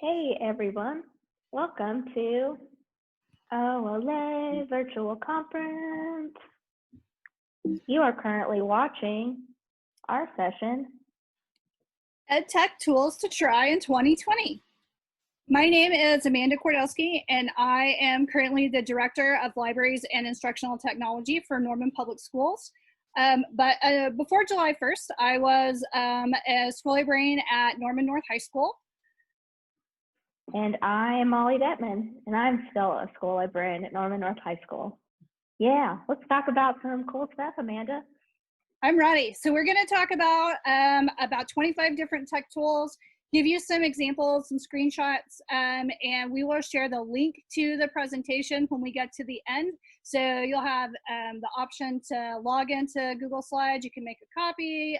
Hey everyone, welcome to OLA Virtual Conference. You are currently watching our session, EdTech Tools to Try in 2020. My name is Amanda Kordelsky, and I am currently the Director of Libraries and Instructional Technology for Norman Public Schools. Before July 1st, I was a school librarian at Norman North High School. and I am Molly Detman, and I'm still a school librarian at Norman North High School. Yeah, let's talk about some cool stuff, Amanda. I'm ready. So we're going to talk about 25 different tech tools, give you some examples, some screenshots, and we will share the link to the presentation when we get to the end. So you'll have the option to log into Google Slides. You can make a copy.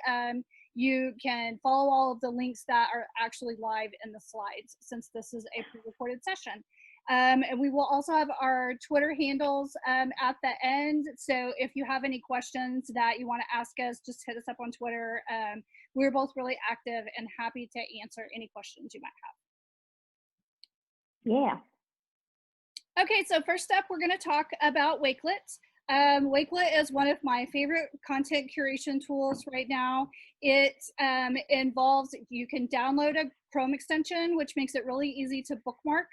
You can follow all of the links that are actually live in the slides, since this is a pre-recorded session. And we will also have our Twitter handles at the end. So if you have any questions that you want to ask us, just hit us up on Twitter. We're both really active and happy to answer any questions you might Yeah. have. Okay, so first up, we're going to talk about Wakelet. Wakelet is one of my favorite content curation tools right now. It involves, you can download a Chrome extension, which makes it really easy to bookmark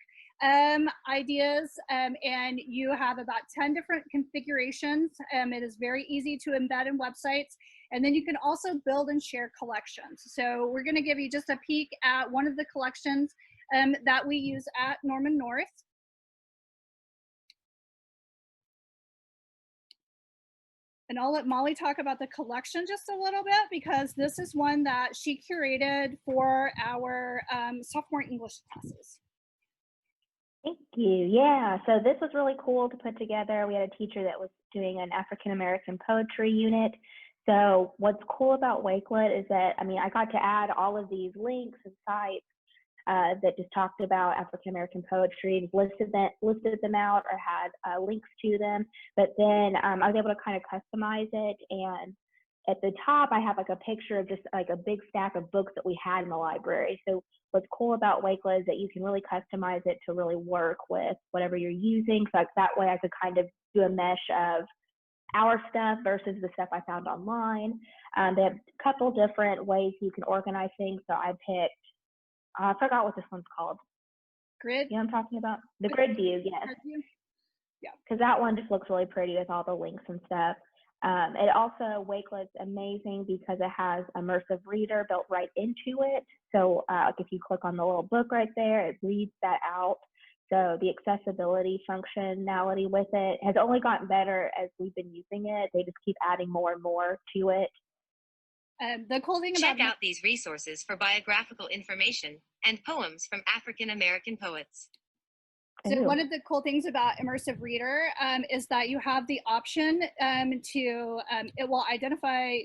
ideas, and you have about 10 different configurations. It is very easy to embed in websites, and then you can also build and share collections. So we're going to give you just a peek at one of the collections that we use at Norman North. And I'll let Molly talk about the collection just a little bit, because this is one that she curated for our sophomore English classes. Thank you. Yeah, so this was really cool to put together. We had a teacher that was doing an African American poetry unit. So what's cool about Wakelet is that, I got to add all of these links and sites that just talked about African American poetry, listed them out or had links to them. But then I was able to kind of customize it, and at the top I have like a picture of just like a big stack of books that we had in the library. So what's cool about Wakelet is that you can really customize it to really work with whatever you're using. So like that way I could kind of do a mesh of our stuff versus the stuff I found online. They have a couple different ways you can organize things. So I picked, I forgot what this one's called. Grid? You know what I'm talking about? The grid view, yes. Grid view? Yeah. Because that one just looks really pretty with all the links and stuff. It also, Wakelet's amazing because it has immersive reader built right into it. So like if you click on the little book right there, it reads that out. So the accessibility functionality with it has only gotten better as we've been using it. They just keep adding more and more to it. The cool thing Check out these resources for biographical information and poems from African American poets. So one of the cool things about Immersive Reader is that you have the option it will identify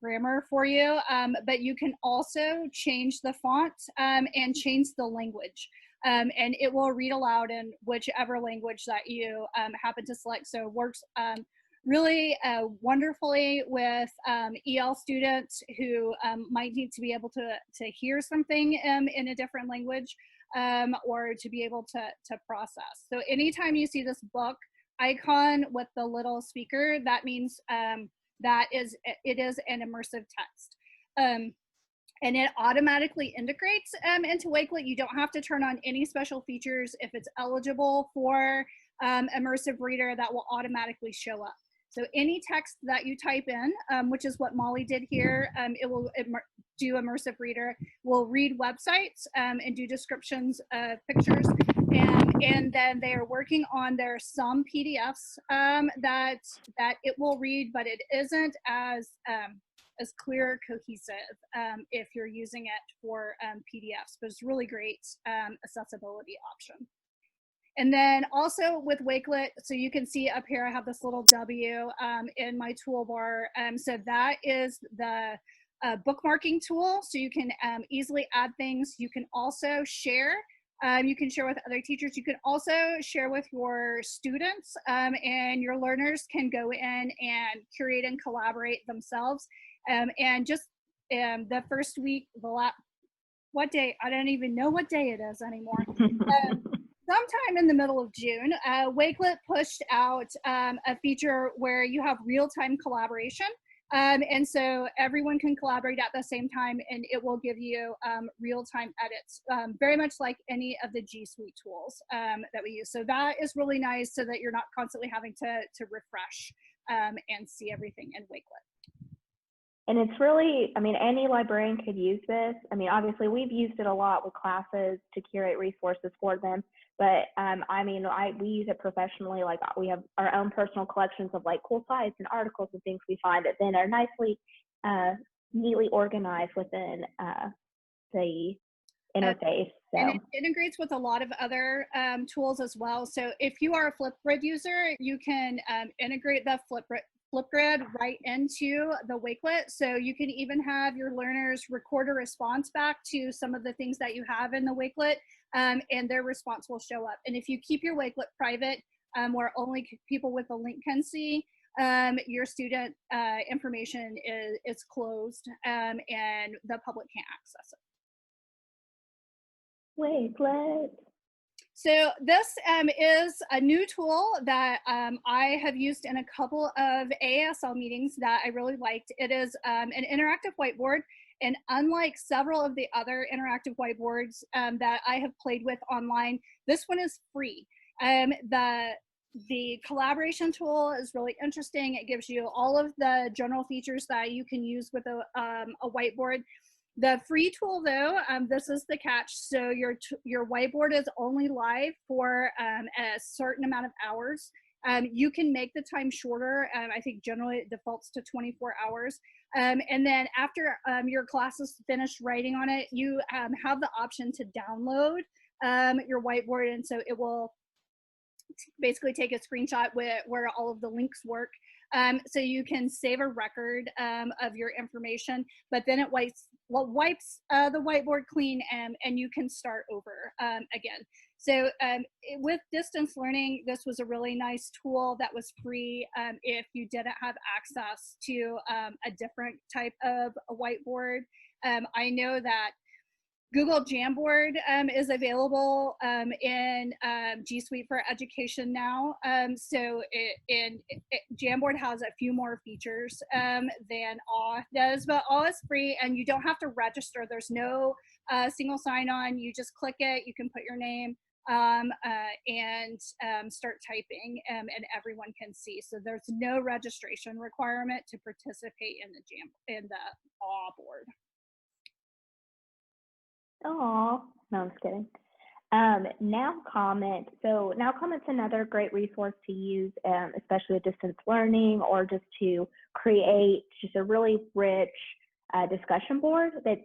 grammar for you, but you can also change the font and change the language. And it will read aloud in whichever language that you happen to select. So it works really wonderfully with EL students who might need to be able to hear something in a different language, or to be able to process. So anytime you see this book icon with the little speaker, that means it is an immersive text. And it automatically integrates into Wakelet. You don't have to turn on any special features. If it's eligible for Immersive Reader, that will automatically show up. So any text that you type in, which is what Molly did here, it will do Immersive Reader, will read websites and do descriptions of pictures. And then they are working on some PDFs that it will read, but it isn't as clear, cohesive if you're using it for PDFs, but it's really great accessibility option. And then also with Wakelet, so you can see up here, I have this little W in my toolbar. So that is the bookmarking tool. So you can easily add things. You can also share. You can share with other teachers. You can also share with your students, and your learners can go in and curate and collaborate themselves. And just the first week, what day? I don't even know what day it is anymore. Sometime in the middle of June, Wakelet pushed out a feature where you have real-time collaboration. And so everyone can collaborate at the same time, and it will give you real-time edits, very much like any of the G Suite tools that we use. So that is really nice, so that you're not constantly having to refresh and see everything in Wakelet. And it's really, I mean, any librarian could use this. I mean, obviously we've used it a lot with classes to curate resources for them, but I mean, we use it professionally. Like, we have our own personal collections of like cool sites and articles and things we find that then are nicely, neatly organized within the interface. So. And it integrates with a lot of other tools as well. So if you are a Flipgrid user, you can integrate the Flipgrid right into the Wakelet. So you can even have your learners record a response back to some of the things that you have in the Wakelet, and their response will show up. And if you keep your Wakelet private, where only people with a link can see, your student information is closed, and the public can't access it. Wakelet. So this is a new tool that I have used in a couple of AASL meetings that I really liked. It is an interactive whiteboard, and unlike several of the other interactive whiteboards that I have played with online, this one is free. The collaboration tool is really interesting. It gives you all of the general features that you can use with a whiteboard. The free tool, though, this is the catch. So your whiteboard is only live for a certain amount of hours. You can make the time shorter. I think generally it defaults to 24 hours. And then after your class is finished writing on it, you have the option to download your whiteboard. And so it will basically take a screenshot where all of the links work. So you can save a record of your information, but then it wipes the whiteboard clean, and you can start over again. So with distance learning, this was a really nice tool that was free if you didn't have access to a different type of a whiteboard. I know that Google Jamboard is available in G Suite for Education now. So Jamboard has a few more features than AWE does, but AWE is free and you don't have to register. There's no single sign-on. You just click it, you can put your name and start typing, and everyone can see. So there's no registration requirement to participate in the AWE board. Oh, no, I'm just kidding. Now Comment. So Now Comment's another great resource to use, especially with distance learning, or just to create just a really rich discussion board that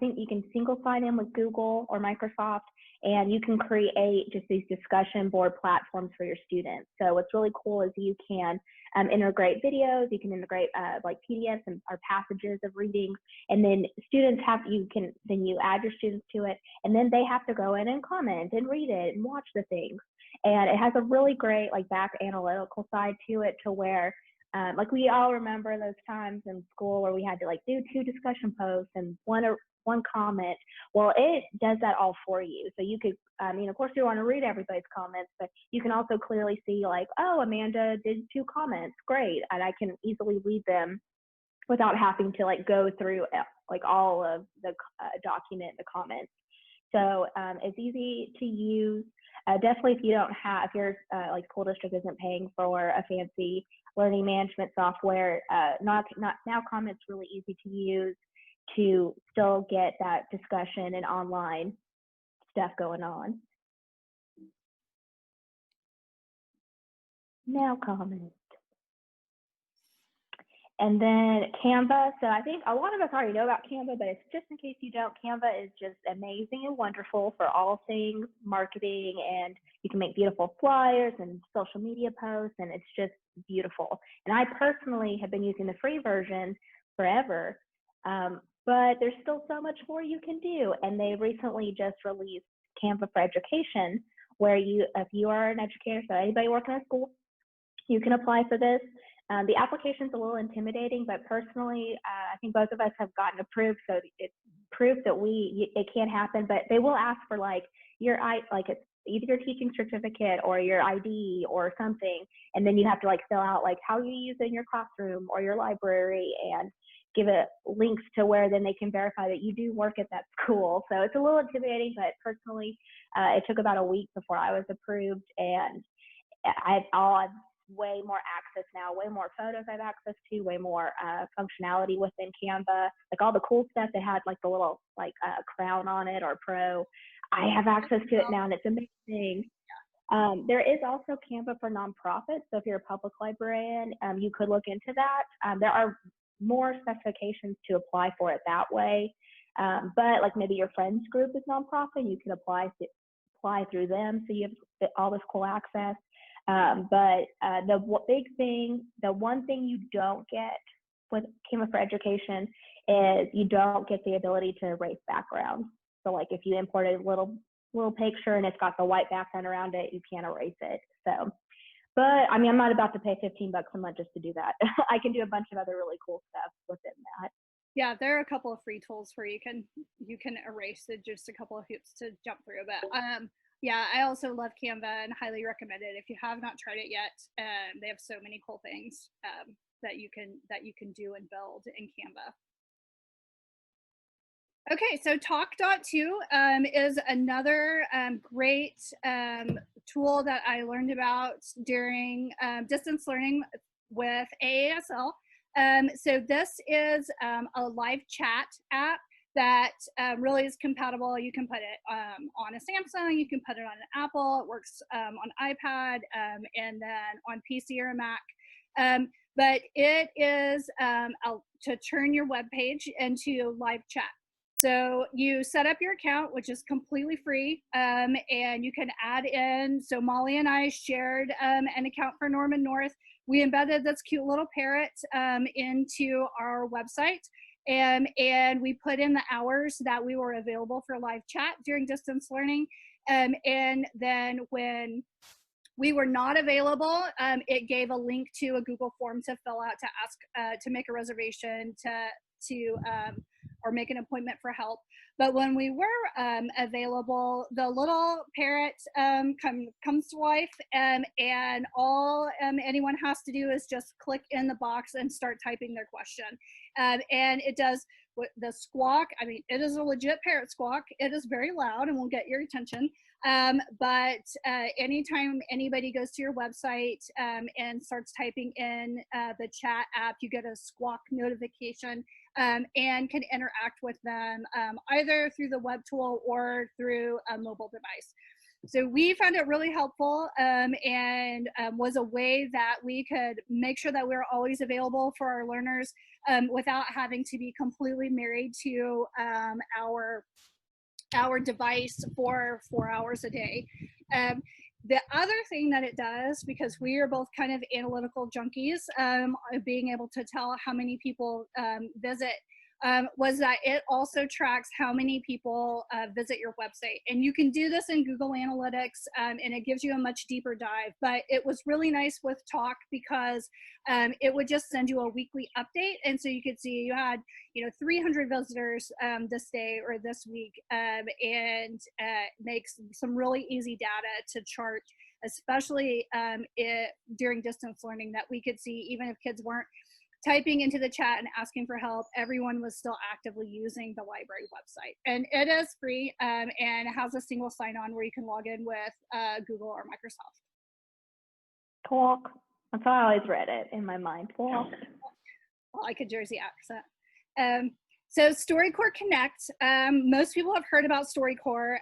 you can single sign in with Google or Microsoft, and you can create just these discussion board platforms for your students. So what's really cool is you can integrate videos, you can integrate like PDFs or passages of readings, and then students you add your students to it, and then they have to go in and comment and read it and watch the things. And it has a really great like back analytical side to it, to where like we all remember those times in school where we had to like do 2 discussion posts and one comment. Well, it does that all for you. So you could, I mean, of course you want to read everybody's comments, but you can also clearly see like, oh, Amanda did 2 comments, great. And I can easily read them without having to like go through like all of the document, the comments. So it's easy to use. Definitely if your like school district isn't paying for a fancy learning management software, Now Comment's really easy to use to still get that discussion and online stuff going on. Now Comment. And then Canva. So I think a lot of us already know about Canva, but it's just in case you don't, Canva is just amazing and wonderful for all things marketing, and you can make beautiful flyers and social media posts, and it's just beautiful. And I personally have been using the free version forever, but there's still so much more you can do. And they recently just released Canva for Education, where if you are an educator, so anybody working in a school, you can apply for this. The application's a little intimidating, but personally, I think both of us have gotten approved, so it's proof that it can happen, but they will ask for like it's either your teaching certificate or your ID or something, and then you have to like fill out like how you use it in your classroom or your library and give it links to where then they can verify that you do work at that school. So it's a little intimidating, but personally, it took about a week before I was approved, and I've way more access now, way more photos I have access to, way more functionality within Canva. Like all the cool stuff that had like the little like crown on it or pro, I have access to it now, and it's amazing. There is also Canva for nonprofits. So if you're a public librarian, you could look into that. There are more specifications to apply for it that way. But like maybe your friend's group is nonprofit, you can apply through them. So you have all this cool access. But the big thing, the one thing you don't get with Canva for Education is you don't get the ability to erase backgrounds. So like if you imported a little picture and it's got the white background around it, you can't erase it. So, but I mean, I'm not about to pay $15 a month just to do that. I can do a bunch of other really cool stuff within that. Yeah, there are a couple of free tools where you can erase it, just a couple of hoops to jump through. But yeah, I also love Canva and highly recommend it if you have not tried it yet. They have so many cool things that you can do and build in Canva. Okay, so Talk.to is another great tool that I learned about during distance learning with AASL. So this is a live chat app that really is compatible. You can put it on a Samsung, you can put it on an Apple, it works on iPad, and then on PC or a Mac. But it is to turn your web page into live chat. So you set up your account, which is completely free, and you can add in. So Molly and I shared an account for Norman North. We embedded this cute little parrot into our website, and we put in the hours that we were available for live chat during distance learning. And then when we were not available, it gave a link to a Google form to fill out to ask to make a reservation to or make an appointment for help. But when we were available, the little parrot comes to life, and all anyone has to do is just click in the box and start typing their question. And it does the squawk. I mean, it is a legit parrot squawk. It is very loud and will get your attention. But anytime anybody goes to your website and starts typing in the chat app, you get a squawk notification and can interact with them either through the web tool or through a mobile device. So we found it really helpful and was a way that we could make sure that we're always available for our learners without having to be completely married to our device for 4 hours a day. The other thing that it does, because we are both kind of analytical junkies, being able to tell how many people visit, was that it also tracks how many people visit your website. And you can do this in Google Analytics, and it gives you a much deeper dive. But it was really nice with Talk because it would just send you a weekly update. And so you could see you had 300 visitors this day or this week, and makes some really easy data to chart, especially during distance learning, that we could see even if kids weren't typing into the chat and asking for help, everyone was still actively using the library website. And it is free and it has a single sign-on where you can log in with Google or Microsoft. Talk. That's how I always read it in my mind. Talk. I like a Jersey accent. So StoryCorps Connect, most people have heard about StoryCorps,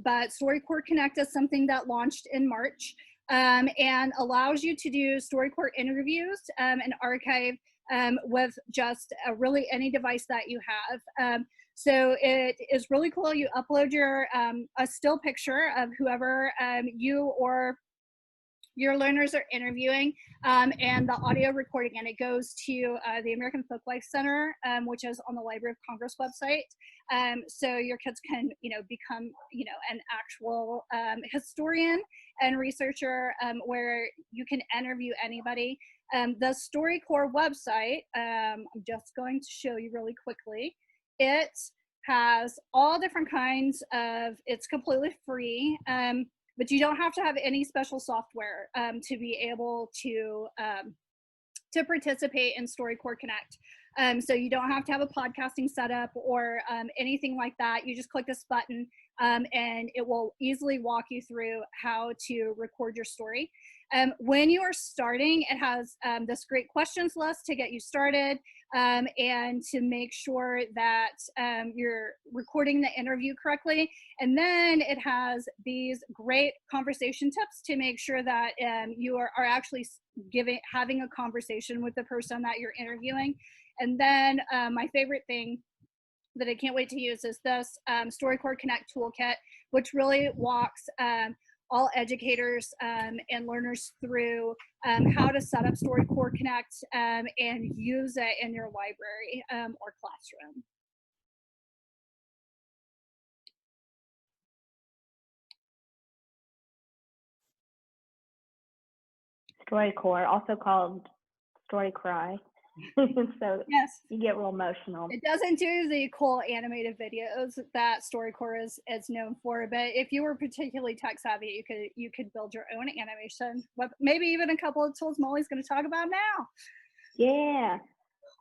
but StoryCorps Connect is something that launched in March and allows you to do StoryCorps interviews and archive with just really any device that you have. So it is really cool. You upload a still picture of whoever you or your learners are interviewing and the audio recording, and it goes to the American Folklife Center, which is on the Library of Congress website. So your kids can, become, an actual historian and researcher where you can interview anybody. The StoryCorps website, I'm just going to show you really quickly. It has all different kinds of, it's completely free, but you don't have to have any special software to be able to participate in StoryCorps Connect. So you don't have to have a podcasting setup or anything like that. You just click this button and it will easily walk you through how to record your story. When you are starting, it has this great questions list to get you started and to make sure that you're recording the interview correctly. And then it has these great conversation tips to make sure that you are actually having a conversation with the person that you're interviewing. And then my favorite thing that I can't wait to use is this StoryCorps Connect Toolkit, which really walks all educators and learners through how to set up StoryCorps Connect and use it in your library or classroom. StoryCorps, also called Story Cry. So yes, you get real emotional. It doesn't do the cool animated videos that StoryCorps is known for, but if you were particularly tech savvy, you could build your own animation. Maybe even a couple of tools Molly's going to talk about now. Yeah.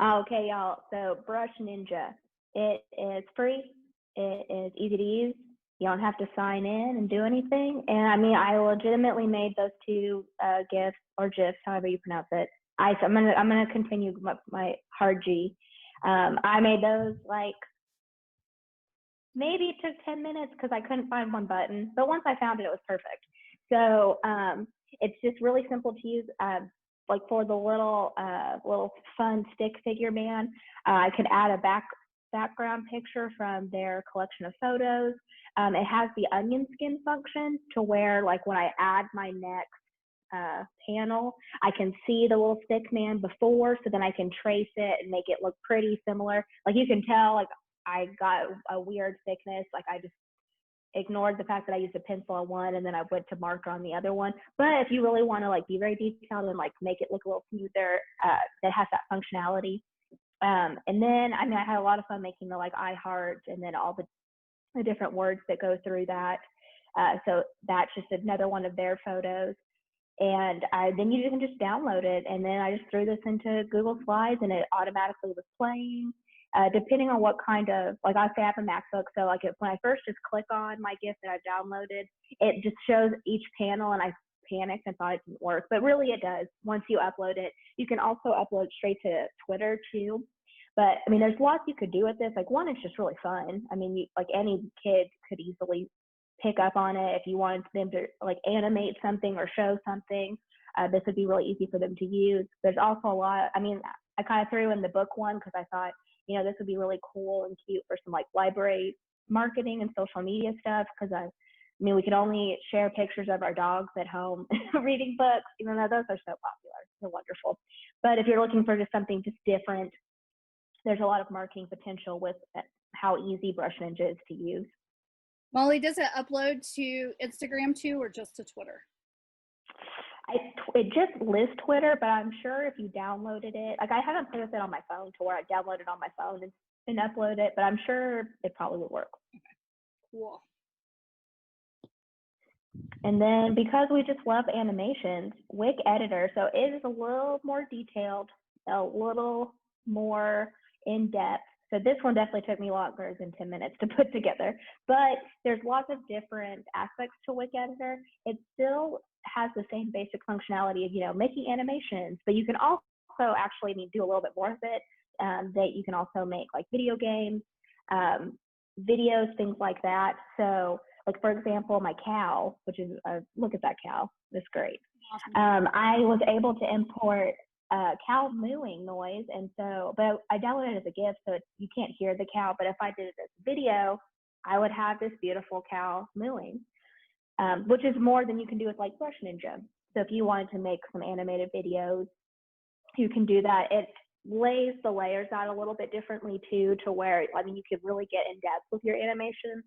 Okay, y'all. So Brush Ninja, it is free. It is easy to use. You don't have to sign in and do anything. And I mean, I legitimately made those two GIFs or GIFs, however you pronounce it. I'm gonna continue my hard G. I made those like, maybe it took 10 minutes because I couldn't find one button, but once I found it, it was perfect. So it's just really simple to use. Like for the little fun stick figure man, I could add a background picture from their collection of photos. It has the onion skin function to where, like, when I add my next panel, I can see the little stick man before, so then I can trace it and make it look pretty similar. Like, you can tell, like, I got a weird thickness. Like, I just ignored the fact that I used a pencil on one and then I went to marker on the other one. But if you really want to, like, be very detailed and, like, make it look a little smoother, that has that functionality. And then, I mean, I had a lot of fun making the, like, I heart and then all the different words that go through that. So that's just another one of their photos. And then you can just download it. And then I just threw this into Google Slides and it automatically was playing. Depending on what kind of, like, I say I have a MacBook, so like when I first just click on my GIF that I've downloaded, it just shows each panel and I panicked and thought it didn't work, but really it does once you upload it. You can also upload straight to Twitter too. But I mean, there's lots you could do with this. Like, one, it's just really fun. I mean, like, any kid could easily pick up on it. If you wanted them to, like, animate something or show something, this would be really easy for them to use. There's also a lot, I mean, I kind of threw in the book one because I thought, you know, this would be really cool and cute for some, like, library marketing and social media stuff, because I mean, we could only share pictures of our dogs at home reading books, even though those are so popular. They're wonderful. But if you're looking for just something just different, there's a lot of marketing potential with how easy Brush Ninja is to use. Molly, does it upload to Instagram too, or just to Twitter? It just lists Twitter, but I'm sure if you downloaded it, like, I haven't played with it on my phone to where I download it on my phone and upload it, but I'm sure it probably would work. Okay. Cool. And then, because we just love animations, Wik Editor, so it is a little more detailed, a little more in-depth. So this one definitely took me longer than 10 minutes to put together, but there's lots of different aspects to Wik Editor. It still has the same basic functionality of, you know, making animations, but you can also actually do a little bit more of it, that you can also make, like, video games, videos, things like that. So, like, for example, my cow, which is, look at that cow, that's great. Awesome. I was able to import cow mooing noise, and so, but I downloaded it as a GIF, so you can't hear the cow, but if I did it as a video, I would have this beautiful cow mooing, which is more than you can do with, like, Brush Ninja. So if you wanted to make some animated videos, you can do that. It lays the layers out a little bit differently too, to where, I mean, you could really get in depth with your animation.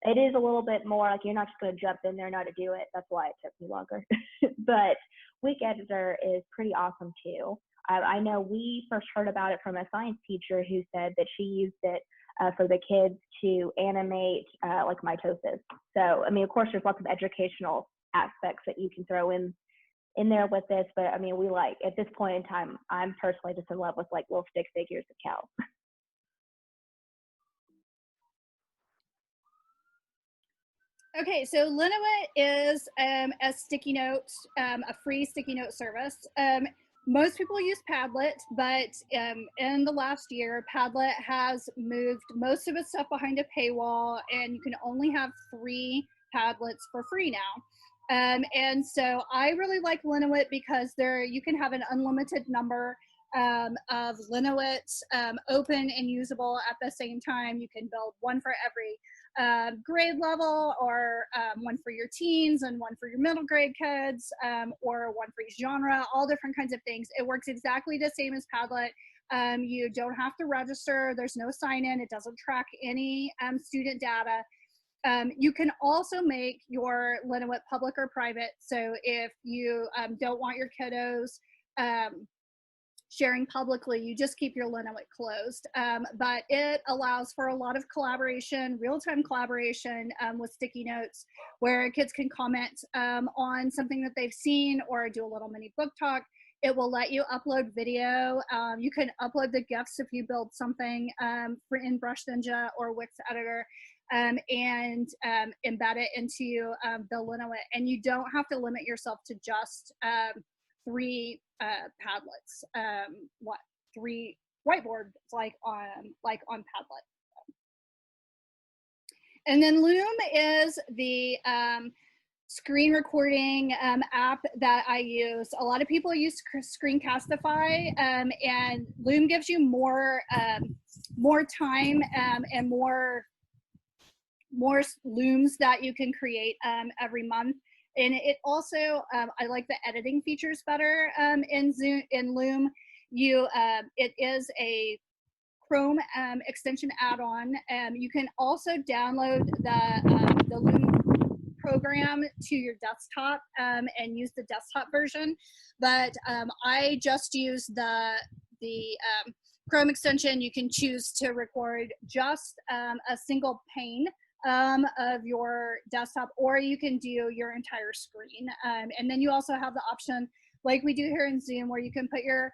It is a little bit more like, you're not just going to jump in there and know how to do it. That's why it took me longer. But Wik Editor is pretty awesome too. I know we first heard about it from a science teacher who said that she used it for the kids to animate like mitosis. So, I mean, of course, there's lots of educational aspects that you can throw in there with this, but I mean, we like, at this point in time, I'm personally just in love with like little stick figures of cows. Okay, so Linowit is a sticky note, a free sticky note service. Most people use Padlet, but in the last year, Padlet has moved most of its stuff behind a paywall, and you can only have 3 Padlets for free now. And so I really like Linowit because you can have an unlimited number of Linowits open and usable at the same time. You can build one for every grade level, or one for your teens and one for your middle grade kids, or one for each genre, all different kinds of things. It works exactly the same as Padlet. You don't have to register. There's no sign-in. It doesn't track any student data. You can also make your Linowit public or private. So if you don't want your kiddos sharing publicly, you just keep your Linowit closed. But it allows for a lot of collaboration, real-time collaboration with sticky notes, where kids can comment on something that they've seen or do a little mini book talk. It will let you upload video. You can upload the GIFs if you build something in Brush Ninja or Wix Editor, and embed it into the Linowit. And you don't have to limit yourself to just 3 Padlets, 3 whiteboards like on Padlet. And then Loom is the screen recording app that I use. A lot of people use Screencastify, and Loom gives you more time and more Looms that you can create every month. And it also, I like the editing features better in Loom. It is a Chrome extension add-on. You can also download the Loom program to your desktop and use the desktop version. But I just use the Chrome extension. You can choose to record just a single pane of your desktop, or you can do your entire screen. And then you also have the option, like we do here in Zoom, where you can put your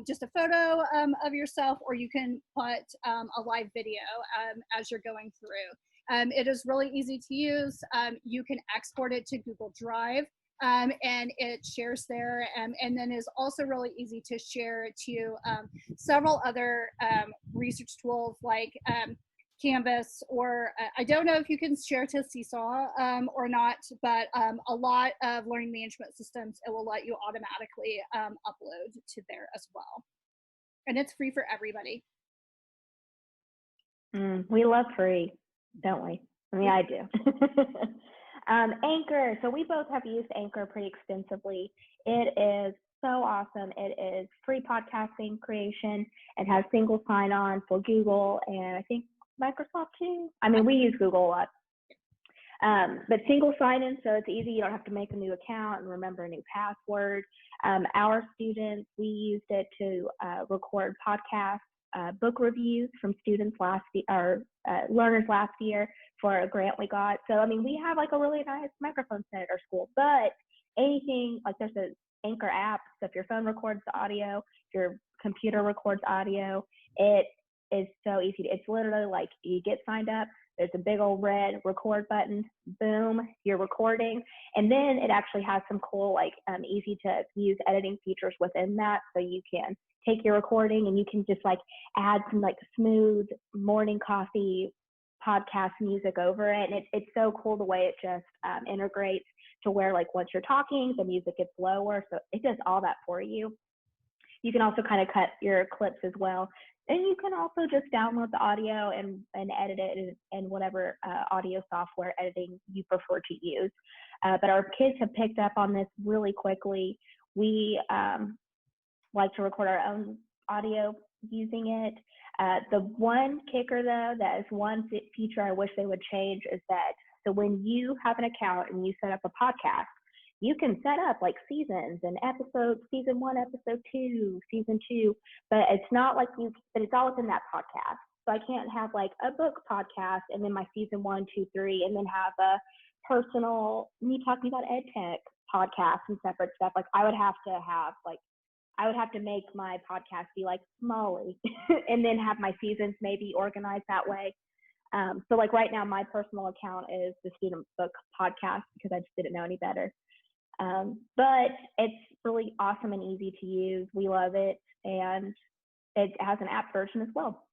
just a photo of yourself, or you can put a live video as you're going through. It is really easy to use. You can export it to Google Drive, and it shares there, and then is also really easy to share to several other research tools like Canvas, or I don't know if you can share to Seesaw or not, but a lot of learning management systems, it will let you automatically upload to there as well. And it's free for everybody. We love free, don't we? I mean, I do. Anchor. So we both have used Anchor pretty extensively. It is so awesome. It is free podcasting creation. It has single sign-on for Google, and I think Microsoft too. I mean, we use Google a lot. But single sign-in, so it's easy. You don't have to make a new account and remember a new password. Our students, we used it to record podcast book reviews from students learners last year for a grant we got. So, I mean, we have like a really nice microphone set at our school, but anything, like there's an Anchor app, so if your phone records the audio, if your computer records audio, it is so easy. It's literally like you get signed up, there's a big old red record button, boom, you're recording. And then it actually has some cool, like easy to use editing features within that. So you can take your recording and you can just like add some like smooth morning coffee podcast music over it. And it's so cool the way it just integrates to where like once you're talking, the music gets lower. So it does all that for you. You can also kind of cut your clips as well. And you can also just download the audio and edit it in whatever audio software editing you prefer to use. But our kids have picked up on this really quickly. We like to record our own audio using it. The one kicker though, that is one feature I wish they would change, is that so when you have an account and you set up a podcast, you can set up like seasons and episodes, season 1, episode 2, season 2, but it's not like but it's all within that podcast. So I can't have like a book podcast and then my season 1, 2, 3, and then have a personal me talking about ed tech podcast and separate stuff. Like I would have to make my podcast be like Molly and then have my seasons maybe organized that way. So like right now, my personal account is the student book podcast because I just didn't know any better. But it's really awesome and easy to use. We love it. And it has an app version as well.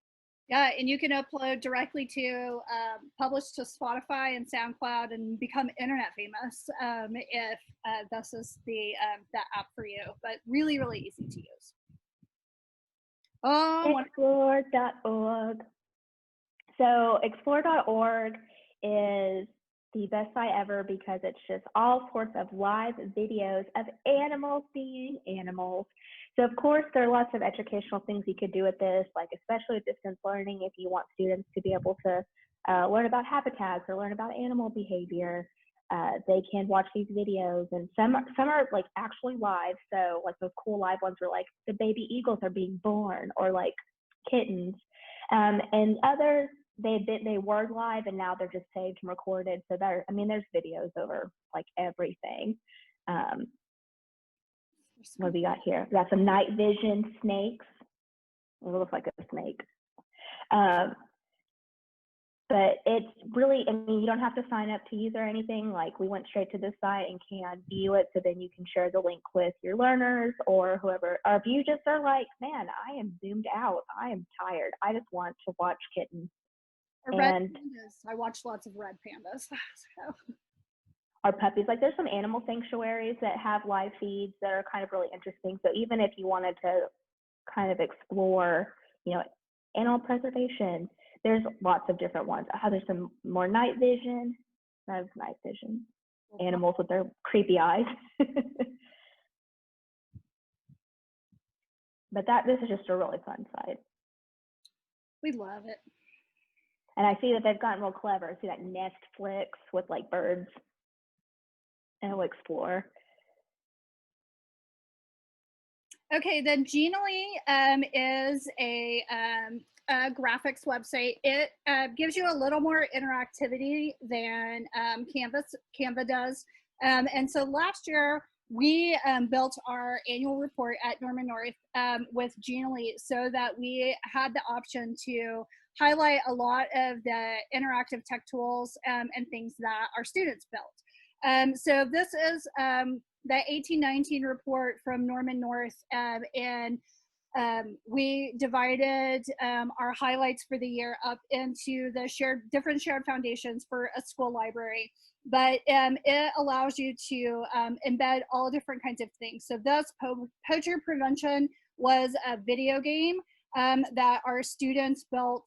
Yeah, and you can upload directly to publish to Spotify and SoundCloud and become internet famous if this is that app for you. But really, really easy to use. Oh, Explore.org. So explore.org is the best site ever because it's just all sorts of live videos of animals being animals. So of course, there are lots of educational things you could do with this, like especially with distance learning, if you want students to be able to learn about habitats or learn about animal behavior. They can watch these videos, and some are like actually live. So like those cool live ones were like the baby eagles are being born, or like kittens, and others they were live and now they're just saved and recorded. So there's videos over like everything. What do we got here? We got some night vision snakes. It looks like a snake. But it's really, you don't have to sign up to use or anything. Like we went straight to this site and can view it. So then you can share the link with your learners or whoever. Or if you just are like, man, I am zoomed out. I am tired. I just want to watch kittens. Or red pandas. I watch lots of red pandas. So. Or puppies. Like there's some animal sanctuaries that have live feeds that are kind of really interesting. So even if you wanted to kind of explore, animal preservation, there's lots of different ones. There's some more night vision. That's night vision. Animals with their creepy eyes. But this is just a really fun site. We love it. And I see that they've gotten real clever. See that Netflix with like birds. And we'll explore. Okay, then Genially is a graphics website. It gives you a little more interactivity than Canva does. And so last year, we built our annual report at Norman North with Genially so that we had the option to highlight a lot of the interactive tech tools and things that our students built. So this is the 1819 report from Norman North, and we divided our highlights for the year up into the different shared foundations for a school library. But it allows you to embed all different kinds of things. So thus, poacher prevention was a video game that our students built,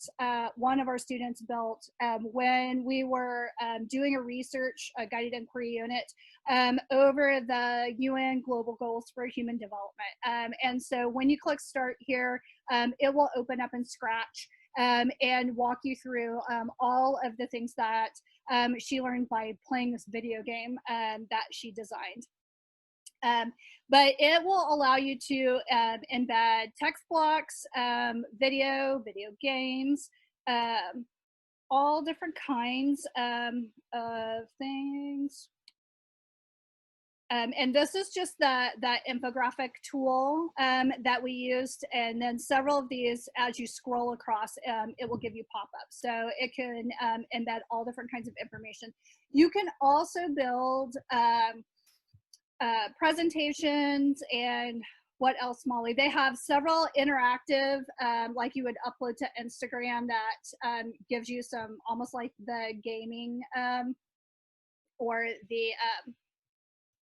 one of our students built when we were doing a guided inquiry unit over the UN Global Goals for Human Development. And so when you click start here, it will open up in Scratch and walk you through all of the things that she learned by playing this video game that she designed. But it will allow you to embed text blocks, video games, all different kinds of things. And this is just that infographic tool that we used. And then several of these, as you scroll across, it will give you pop-ups. So it can embed all different kinds of information. You can also build presentations and what else, Molly? They have several interactive, like you would upload to Instagram that gives you some almost like the gaming or the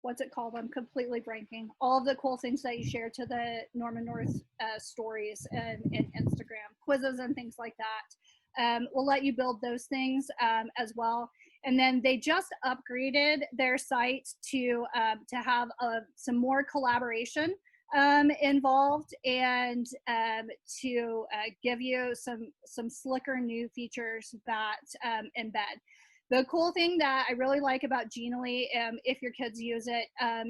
what's it called? I'm completely blanking. All of the cool things that you share to the Norman North stories and Instagram, quizzes and things like that. We'll let you build those things as well. And then they just upgraded their site to have some more collaboration involved and to give you some slicker new features that embed. The cool thing that I really like about Genially, if your kids use it,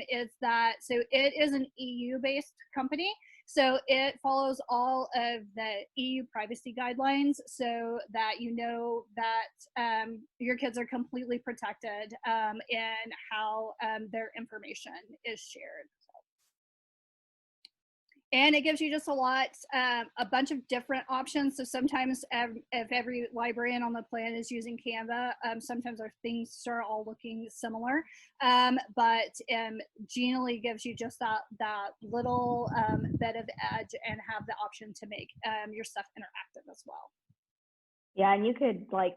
is that, so it is an EU-based company. So it follows all of the EU privacy guidelines so that you know that your kids are completely protected in how their information is shared. And it gives you just a bunch of different options. So sometimes if every librarian on the planet is using Canva, sometimes our things start all looking similar. But Genially gives you just that little bit of edge and have the option to make your stuff interactive as well. Yeah, and you could like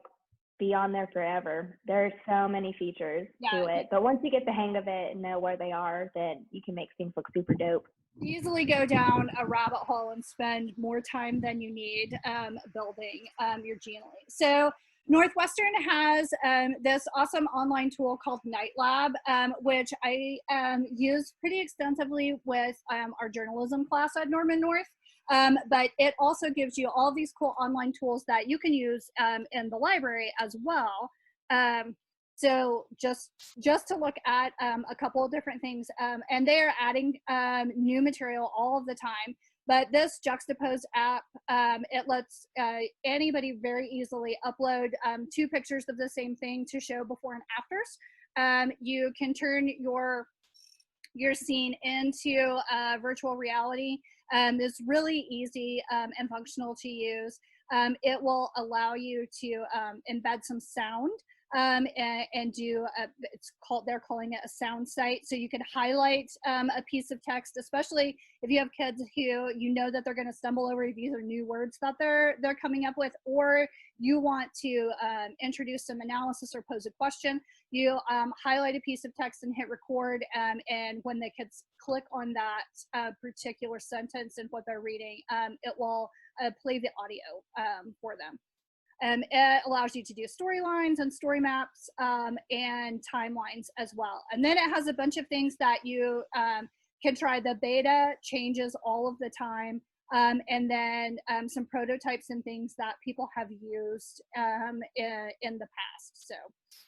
be on there forever. There's so many features to it. But once you get the hang of it and know where they are, then you can make things look super dope. Easily go down a rabbit hole and spend more time than you need building your Genially. So Northwestern has this awesome online tool called Night Lab, which I use pretty extensively with our journalism class at Norman North. But it also gives you all these cool online tools that you can use in the library as well. So just to look at a couple of different things, and they are adding new material all of the time. But this Juxtapose app, it lets anybody very easily upload 2 pictures of the same thing to show before and afters. You can turn your scene into virtual reality. It's really easy and functional to use. It will allow you to embed some sound and do they're calling it a sound site. So you can highlight a piece of text, especially if you have kids who you know that they're going to stumble over these are new words that they're coming up with, or you want to introduce some analysis or pose a question. You highlight a piece of text and hit record, and when the kids click on that particular sentence and what they're reading, it will play the audio for them. It allows you to do storylines and story maps and timelines as well. And then it has a bunch of things that you can try. The beta changes all of the time. And then some prototypes and things that people have used in the past. So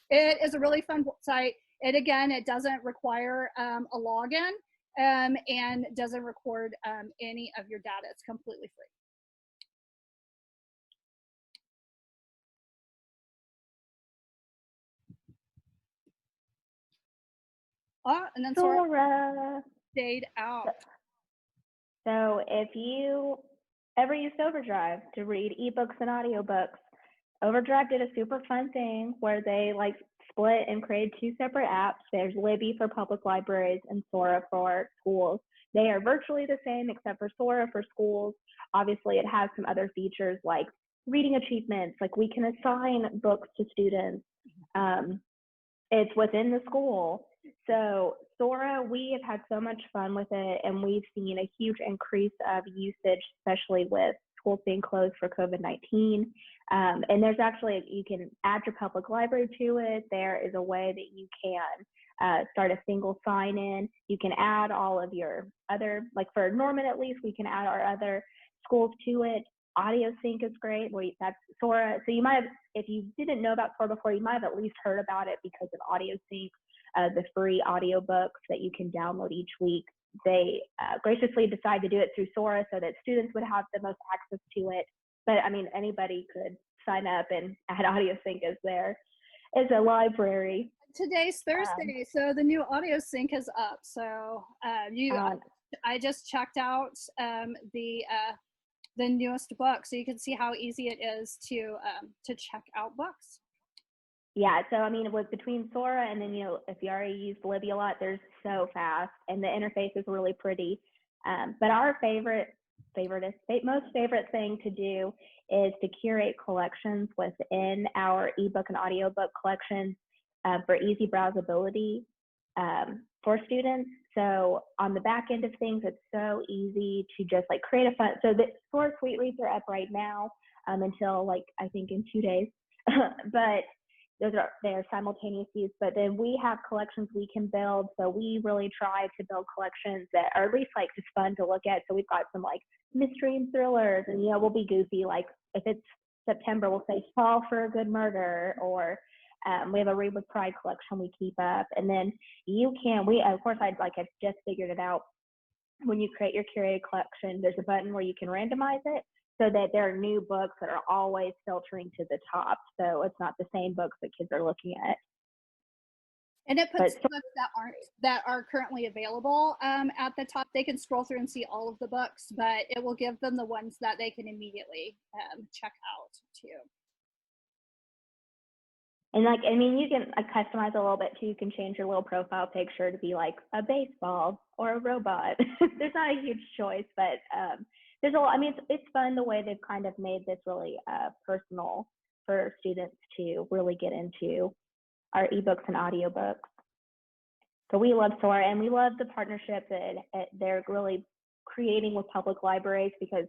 it is a really fun site. It doesn't require a login and doesn't record any of your data. It's completely free. Oh, and then Sora stayed out. So if you ever used Overdrive to read ebooks and audiobooks, Overdrive did a super fun thing where they like split and created 2 separate apps. There's Libby for public libraries and Sora for schools. They are virtually the same except for Sora for schools. Obviously, it has some other features like reading achievements, like we can assign books to students. It's within the school. So Sora, we have had so much fun with it, and we've seen a huge increase of usage, especially with schools being closed for COVID-19. And there's actually, you can add your public library to it. There is a way that you can start a single sign-in. You can add all of your other, like for Norman at least, we can add our other schools to it. Audio sync is great. That's Sora. So you might have, if you didn't know about Sora before, you might have at least heard about it because of audio sync, the free audiobooks that you can download each week. They graciously decided to do it through Sora so that students would have the most access to it. But I mean, anybody could sign up and add audio sync as a library. Today's Thursday, so the new audio sync is up. So I just checked out the newest book, so you can see how easy it is to check out books. Yeah, so I mean, with between Sora and then if you already use Libby a lot, they're so fast, and the interface is really pretty. But our most favorite thing to do is to curate collections within our ebook and audiobook collections for easy browsability for students. So on the back end of things, it's so easy to just like create a fun. So the Sora Sweet Reads are up right now until like I think in 2 days, but they're simultaneous use. But then we have collections we can build. So we really try to build collections that are at least like just fun to look at. So we've got some like mystery and thrillers, and we'll be goofy. Like if it's September, we'll say Fall for a Good Murder, or we have a Read with Pride collection we keep up. And then of course, I've just figured it out. when you create your curated collection, there's a button where you can randomize it so that there are new books that are always filtering to the top. So it's not the same books that kids are looking at. And it puts books that are currently available at the top. They can scroll through and see all of the books, but it will give them the ones that they can immediately check out too. And like, I mean, you can customize a little bit too. You can change your little profile picture to be like a baseball or a robot. There's not a huge choice, but there's a lot. I mean, it's fun the way they've kind of made this really personal for students to really get into our ebooks and audiobooks. So we love Sora, and we love the partnership that they're really creating with public libraries, because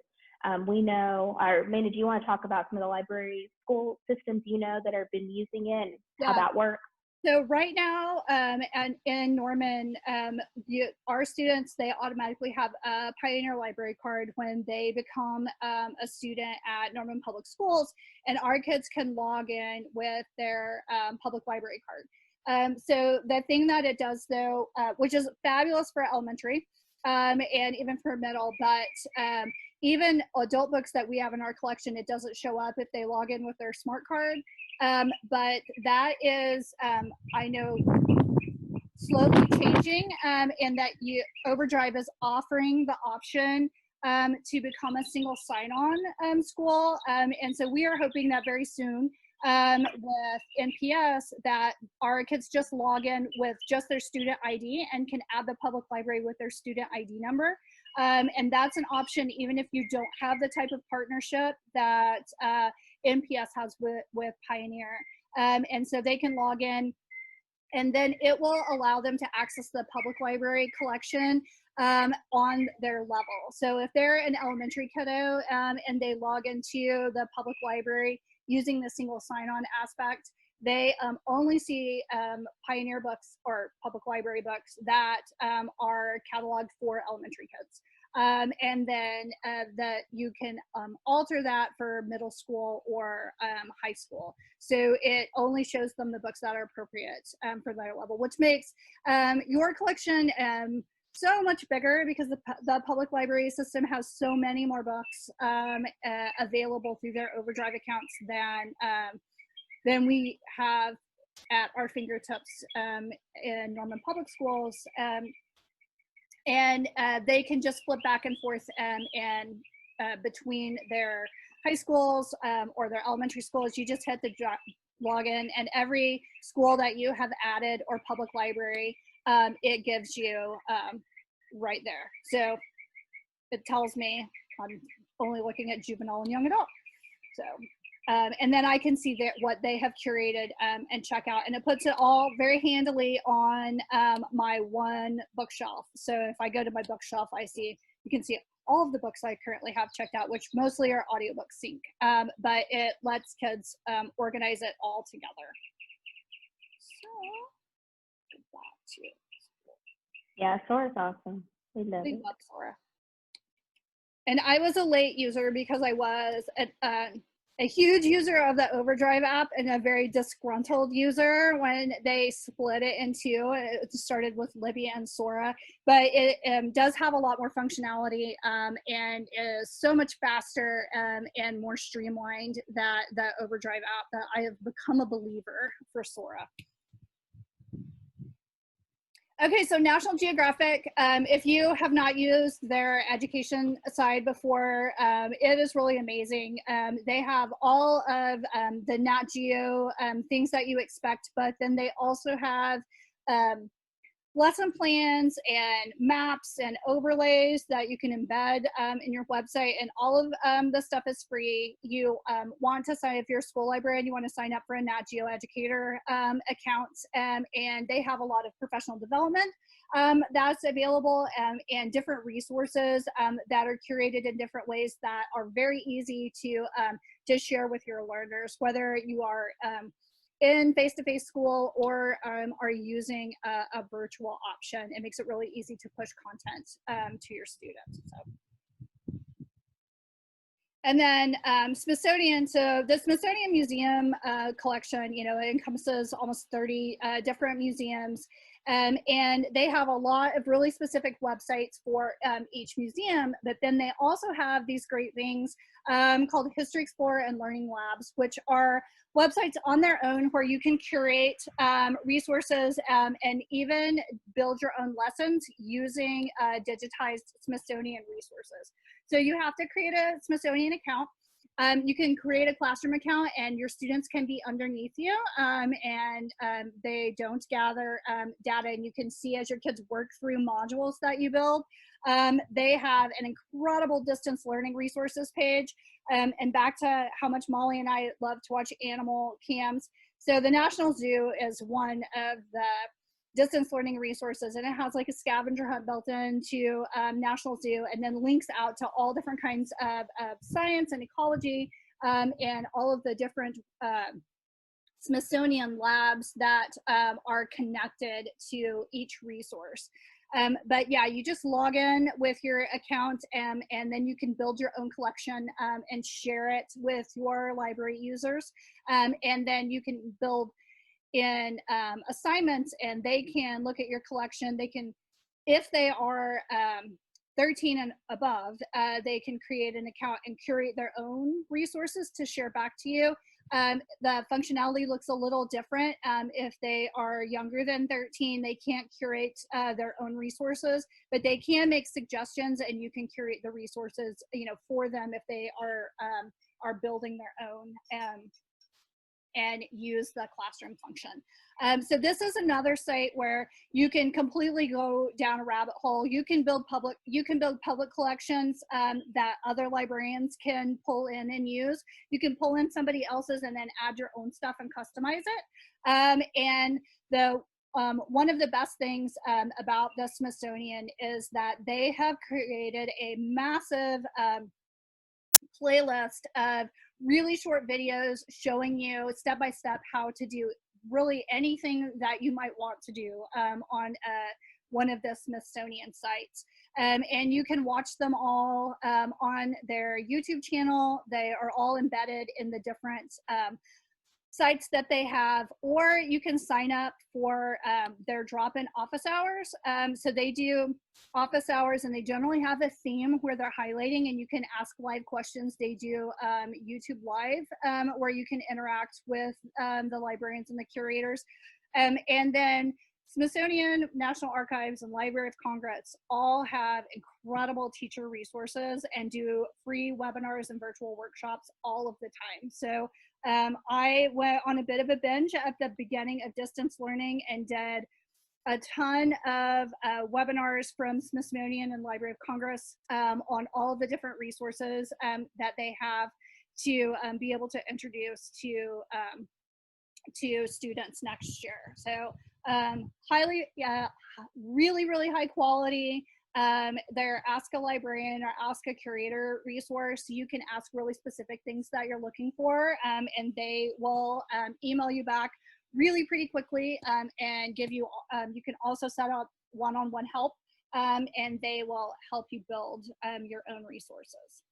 we know, Amanda, do you want to talk about some of the library school systems that have been using it and how that works? So right now, and in Norman, our students, they automatically have a Pioneer Library card when they become a student at Norman Public Schools, and our kids can log in with their public library card. So the thing that it does though, which is fabulous for elementary and even for middle, but even adult books that we have in our collection, it doesn't show up if they log in with their smart card. But that is, I know, slowly changing, and that Overdrive is offering the option to become a single sign-on school. And so we are hoping that very soon with NPS that our kids just log in with just their student ID and can add the public library with their student ID number. And that's an option even if you don't have the type of partnership that NPS has with Pioneer. And so they can log in, and then it will allow them to access the public library collection on their level. So if they're an elementary kiddo and they log into the public library using the single sign-on aspect, they only see Pioneer books or public library books that are cataloged for elementary kids. And then that you can alter that for middle school or high school. So it only shows them the books that are appropriate for their level, which makes your collection so much bigger, because the public library system has so many more books available through their Overdrive accounts than we have at our fingertips in Norman Public Schools. And they can just flip back and forth and between their high schools or their elementary schools. You just hit the login, and every school that you have added or public library, it gives you right there. So it tells me I'm only looking at juvenile and young adult. So, and then I can see what they have curated and check out, and it puts it all very handily on my one bookshelf. So if I go to my bookshelf, you can see all of the books I currently have checked out, which mostly are audiobook sync, but it lets kids organize it all together. So, back to Yeah, Sora's awesome. We love Sora. And I was a late user because I was a huge user of the Overdrive app and a very disgruntled user when they split it in two. It started with Libby and Sora, but it does have a lot more functionality and is so much faster and more streamlined that the Overdrive app, that I have become a believer for Sora. Okay, so National Geographic, if you have not used their education side before, it is really amazing. They have all of the Nat Geo things that you expect, but then they also have lesson plans and maps and overlays that you can embed in your website, and all of the stuff is free. You want to sign, if you're a school librarian, you want to sign up for a Nat Geo Educator account, and they have a lot of professional development that's available, and different resources that are curated in different ways that are very easy to share with your learners, whether you are in face-to-face school or are using a virtual option. It makes it really easy to push content to your students. So. And then Smithsonian, so the Smithsonian Museum collection, it encompasses almost 30 different museums, And they have a lot of really specific websites for each museum, but then they also have these great things called History Explorer and Learning Labs, which are websites on their own where you can curate resources and even build your own lessons using digitized Smithsonian resources. So you have to create a Smithsonian account. You can create a classroom account and your students can be underneath you and they don't gather data, and you can see as your kids work through modules that you build. They have an incredible distance learning resources page. And back to how much Molly and I love to watch animal cams. So the National Zoo is one of the distance learning resources, and it has like a scavenger hunt built into National Zoo, and then links out to all different kinds of science and ecology and all of the different Smithsonian labs that are connected to each resource. But yeah, you just log in with your account and then you can build your own collection and share it with your library users. And then you can build in assignments and they can look at your collection. They can, if they are 13 and above, they can create an account and curate their own resources to share back to you. The functionality looks a little different. If they are younger than 13, they can't curate their own resources, but they can make suggestions and you can curate the resources, you know, for them if they are building their own and use the classroom function. So this is another site where you can completely go down a rabbit hole. You can build public collections that other librarians can pull in and use. You can pull in somebody else's and then add your own stuff and customize it. And the one of the best things about the Smithsonian is that they have created a massive playlist of really short videos showing you step by step how to do really anything that you might want to do on one of the Smithsonian sites. And you can watch them all on their YouTube channel. They are all embedded in the different sites that they have, or you can sign up for their drop-in office hours. So they do office hours and they generally have a theme where they're highlighting and you can ask live questions. They do YouTube Live where you can interact with the librarians and the curators. And then Smithsonian, National Archives, and Library of Congress all have incredible teacher resources and do free webinars and virtual workshops all of the time. So I went on a bit of a binge at the beginning of distance learning and did a ton of webinars from Smithsonian and Library of Congress on all of the different resources that they have to be able to introduce to students next year. So highly, really high quality. Their Ask a Librarian or Ask a Curator resource. You can ask really specific things that you're looking for, and they will email you back really pretty quickly and give you, you can also set up one-on-one help, and they will help you build your own resources.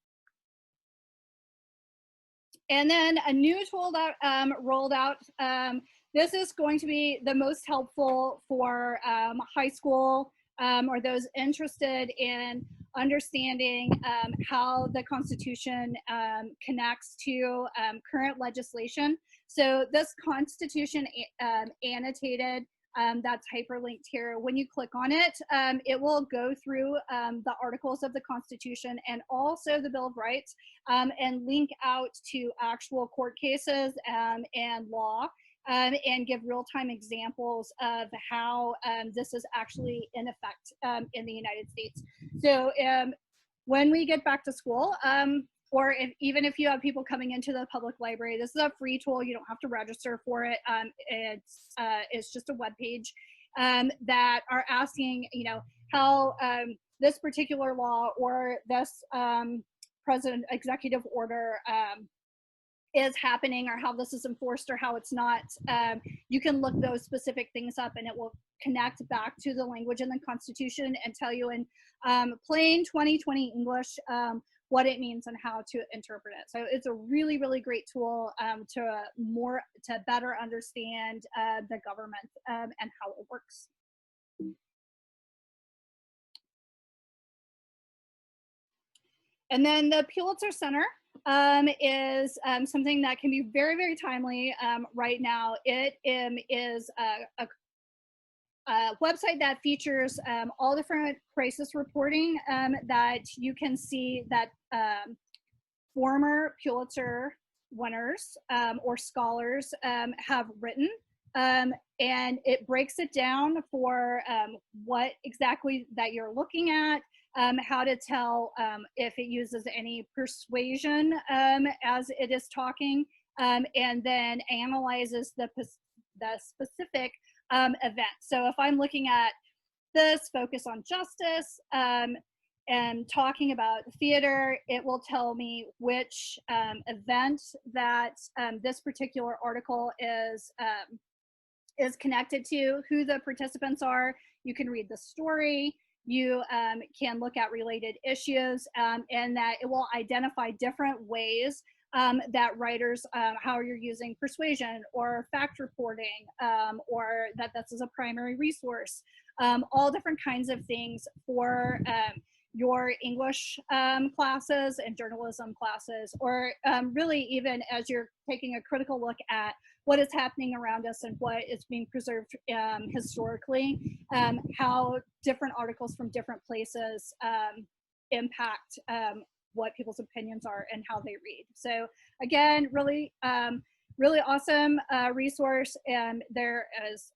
And then a new tool that rolled out, this is going to be the most helpful for high school or those interested in understanding how the Constitution connects to current legislation. So this Constitution annotated, that's hyperlinked here. When you click on it, it will go through the articles of the Constitution and also the Bill of Rights and link out to actual court cases and law. And give real-time examples of how this is actually in effect in the United States. So when we get back to school, or even if you have people coming into the public library, this is a free tool. You don't have to register for it. It's just a web page that are asking, you know, how this particular law or this president executive order is happening, or how this is enforced or how it's not. You can look those specific things up and it will connect back to the language in the Constitution and tell you in plain 2020 English what it means and how to interpret it. So it's a really great tool to better understand the government and how it works. And then the Pulitzer Center is something that can be very, very timely right now. It is a website that features all different crisis reporting that you can see that former Pulitzer winners or scholars have written. And it breaks it down for what exactly that you're looking at, how to tell if it uses any persuasion as it is talking, and then analyzes the specific event. So if I'm looking at this focus on justice and talking about theater, it will tell me which event that this particular article is connected to, who the participants are. You can read the story. You can look at related issues, and that it will identify different ways that writers, how you're using persuasion or fact reporting, or that this is a primary resource, all different kinds of things for your English classes and journalism classes, or really even as you're taking a critical look at what is happening around us and what is being preserved historically, how different articles from different places impact what people's opinions are and how they read. So again, really, really awesome resource. And there is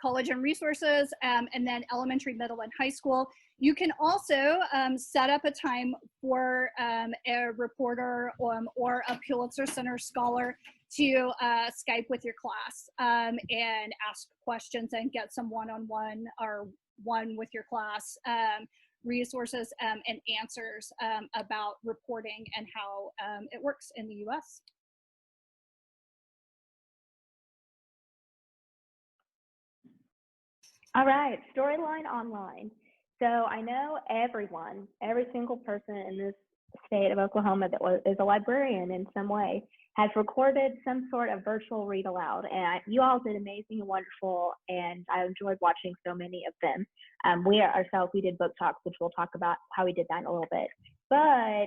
college and resources, and then elementary, middle, and high school. You can also set up a time for a reporter or a Pulitzer Center scholar to Skype with your class and ask questions and get some one-on-one or one with your class resources and answers about reporting and how it works in the US. All right, Storyline Online. So I know everyone, every single person in this state of Oklahoma that is a librarian in some way has recorded some sort of virtual read aloud. And you all did amazing and wonderful, and I enjoyed watching so many of them. We ourselves, we did book talks, which we'll talk about how we did that in a little bit. But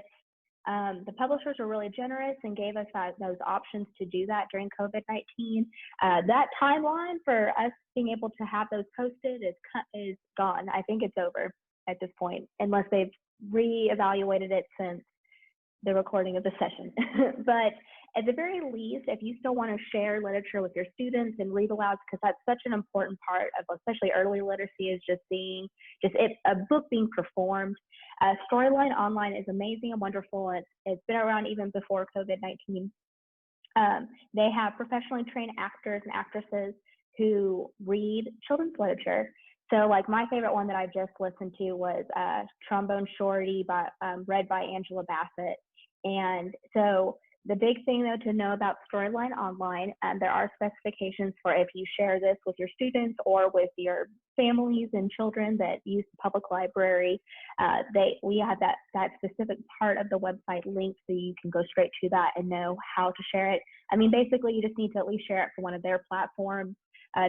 the publishers were really generous and gave us those options to do that during COVID-19. That timeline for us being able to have those posted is gone. I think it's over at this point, unless they've reevaluated it since the recording of the session. But at the very least, if you still want to share literature with your students and read alouds, because that's such an important part of especially early literacy, is just seeing a book being performed. Storyline Online is amazing and wonderful. It's been around even before COVID-19. They have professionally trained actors and actresses who read children's literature. So like my favorite one that I just listened to was Trombone Shorty read by Angela Bassett. And so the big thing though to know about Storyline Online, there are specifications for if you share this with your students or with your families and children that use the public library. We have that specific part of the website linked so you can go straight to that and know how to share it. I mean, basically you just need to at least share it for one of their platforms.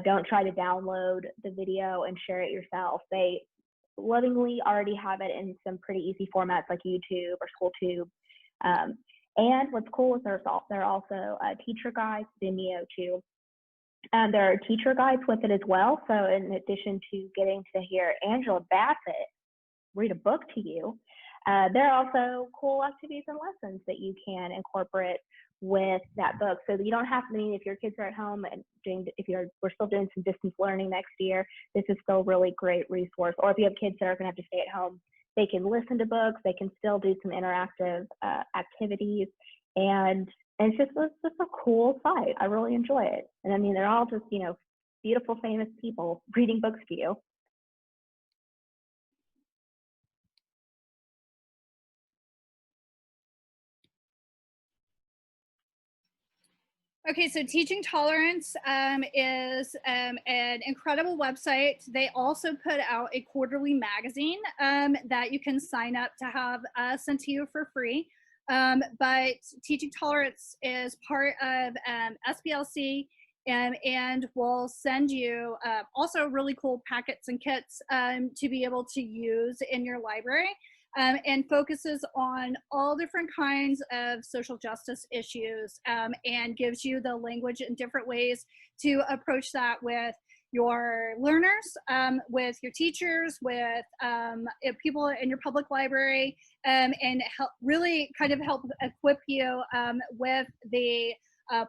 Don't try to download the video and share it yourself. They lovingly already have it in some pretty easy formats like YouTube or SchoolTube. And what's cool is there are also teacher guides, Vimeo too. There are teacher guides with it as well. So in addition to getting to hear Angela Bassett read a book to you, there are also cool activities and lessons that you can incorporate with that book. So that you don't have to, if your kids are at home and we're still doing some distance learning next year, this is still a really great resource. Or if you have kids that are going to have to stay at home, they can listen to books, they can still do some interactive activities, and it's just a cool site. I really enjoy it. And I mean, they're all just, beautiful, famous people reading books to you. Okay, so Teaching Tolerance is an incredible website. They also put out a quarterly magazine that you can sign up to have sent to you for free. But Teaching Tolerance is part of SBLC and we'll send you also really cool packets and kits to be able to use in your library, and focuses on all different kinds of social justice issues, and gives you the language in different ways to approach that with your learners, with your teachers, with people in your public library, and really kind of help equip you with the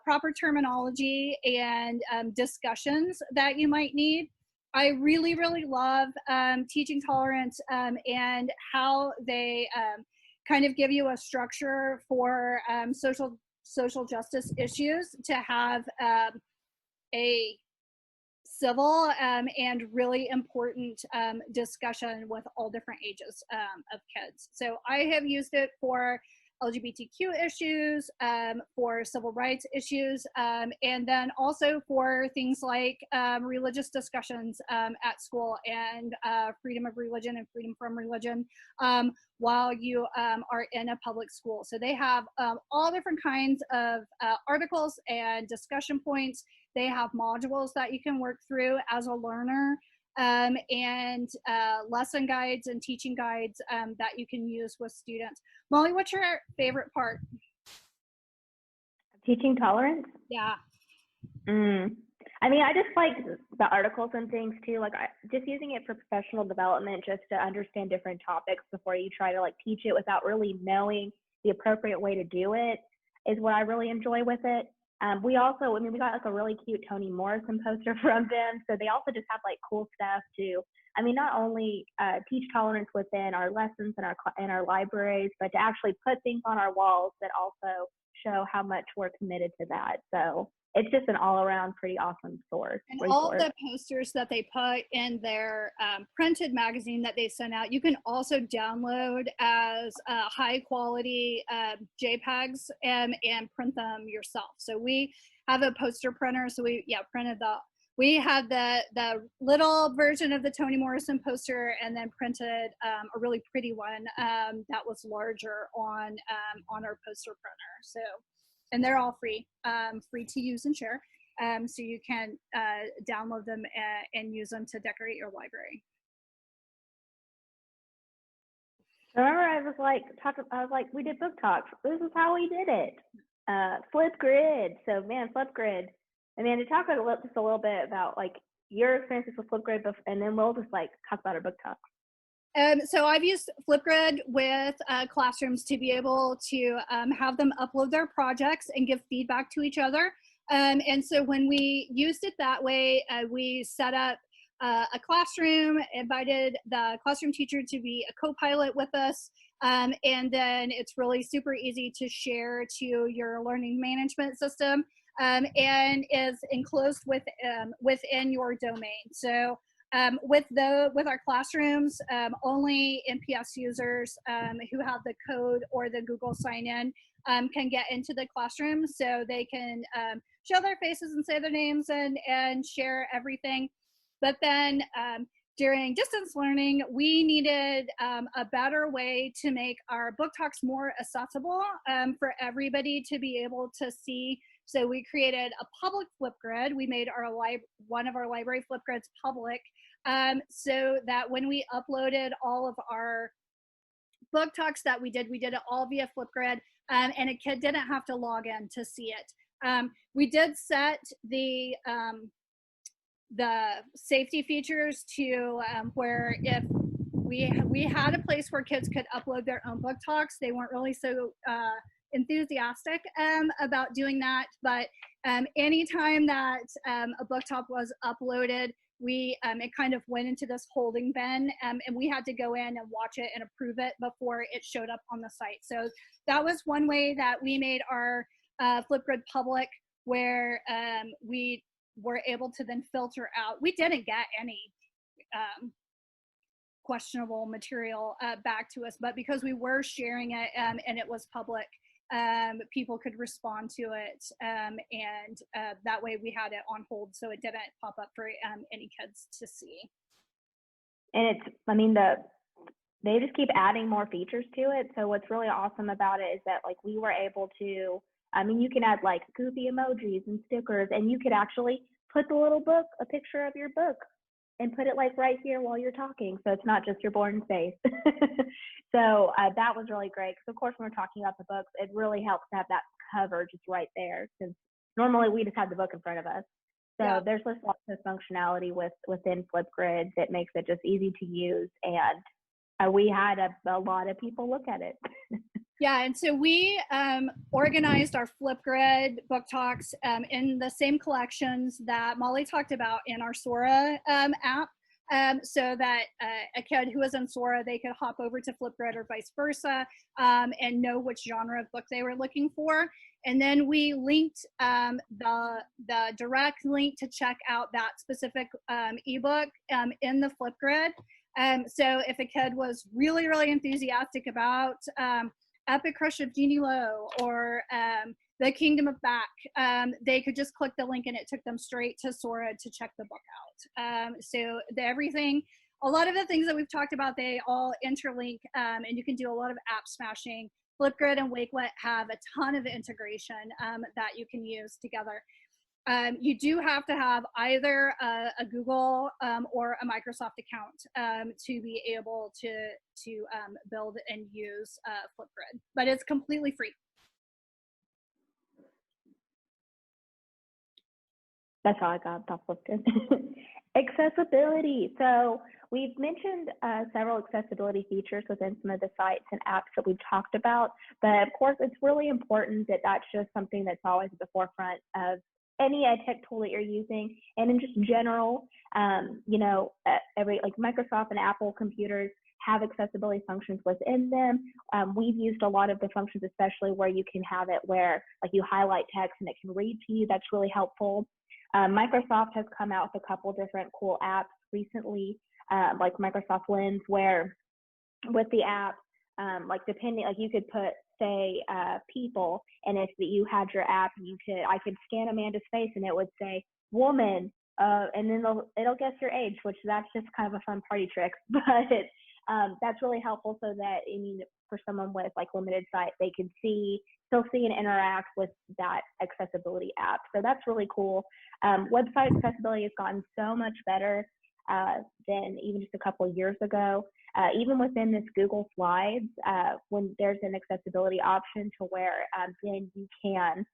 proper terminology and discussions that you might need. I really, really love teaching tolerance and how they kind of give you a structure for social justice issues to have a civil and really important discussion with all different ages of kids. So I have used it for LGBTQ issues, for civil rights issues, and then also for things like religious discussions at school, and freedom of religion and freedom from religion while you are in a public school. So they have all different kinds of articles and discussion points. They have modules that you can work through as a learner, and lesson guides and teaching guides that you can use with students. Molly, what's your favorite part? Teaching tolerance? Yeah. I mean, I just like the articles and things too. Like just using it for professional development, just to understand different topics before you try to like teach it without really knowing the appropriate way to do it is what I really enjoy with it. We also, I mean, we got like a really cute Toni Morrison poster from them. So they also just have like cool stuff to, I mean, not only teach tolerance within our lessons in our libraries, but to actually put things on our walls that also show how much we're committed to that. So it's just an all-around pretty awesome source. And all of the posters that they put in their printed magazine that they send out, you can also download as high-quality JPEGs and print them yourself. So we have a poster printer, so we printed we had the little version of the Toni Morrison poster, and then printed a really pretty one that was larger on our poster printer. So. And they're all free to use and share. So you can download them and use them to decorate your library. Remember, I was like, we did book talks. This is how we did it. Flipgrid. So man, Flipgrid. Amanda, talk just a little bit about like your experiences with Flipgrid, and then we'll just like talk about our book talks. So I've used Flipgrid with classrooms to be able to have them upload their projects and give feedback to each other. And so when we used it that way, we set up a classroom, invited the classroom teacher to be a co-pilot with us. And then it's really super easy to share to your learning management system, and is enclosed within your domain. So with our classrooms, only NPS users who have the code or the Google sign-in can get into the classroom, so they can show their faces and say their names and share everything. But then during distance learning, we needed a better way to make our book talks more accessible for everybody to be able to see. So we created a public Flipgrid. We made one of our library Flipgrids public, so that when we uploaded all of our book talks that we did it all via Flipgrid, and a kid didn't have to log in to see it. We did set the safety features to where if we had a place where kids could upload their own book talks, they weren't really so enthusiastic about doing that, but anytime that a book talk was uploaded, it kind of went into this holding bin, and we had to go in and watch it and approve it before it showed up on the site. So that was one way that we made our Flipgrid public, where we were able to then filter out. We didn't get any questionable material back to us, but because we were sharing it and it was public, people could respond to it, and that way we had it on hold so it didn't pop up for any kids to see. And they just keep adding more features to it. So what's really awesome about it is that like we were able to I mean, you can add like goofy emojis and stickers, and you could actually put the little book, a picture of your book, and put it like right here while you're talking. So it's not just your boring face. So that was really great. Because of course, when we're talking about the books, it really helps to have that cover just right there. Since normally we just have the book in front of us. So there's just lots of functionality within Flipgrid that makes it just easy to use. And we had a lot of people look at it. Yeah, and so we organized our Flipgrid book talks in the same collections that Molly talked about in our Sora app, so that a kid who was in Sora, they could hop over to Flipgrid or vice versa, and know which genre of book they were looking for. And then we linked the direct link to check out that specific ebook in the Flipgrid. So if a kid was really, really enthusiastic about Epic Crush of Jeannie Lo or The Kingdom of Back, they could just click the link and it took them straight to Sora to check the book out. So a lot of the things that we've talked about, they all interlink, and you can do a lot of app smashing. Flipgrid and Wakelet have a ton of integration that you can use together. You do have to have either a Google or a Microsoft account to be able to build and use Flipgrid, but it's completely free. That's how I got off Flipgrid. Accessibility. So we've mentioned several accessibility features within some of the sites and apps that we've talked about, but of course it's really important that that's just something that's always at the forefront of any EdTech tool that you're using, and in just general, every like Microsoft and Apple computers have accessibility functions within them. We've used a lot of the functions, especially where you can have it where like you highlight text and it can read to you. That's really helpful. Microsoft has come out with a couple different cool apps recently, like Microsoft Lens, where with the app, like you could put, say, people, and if you had your app, I could scan Amanda's face and it would say woman, and then it'll guess your age, which that's just kind of a fun party trick, but that's really helpful so that for someone with like limited sight, they can still see and interact with that accessibility app. So that's really cool. Website accessibility has gotten so much better than even just a couple of years ago. Even within this Google Slides, when there's an accessibility option to where then you can,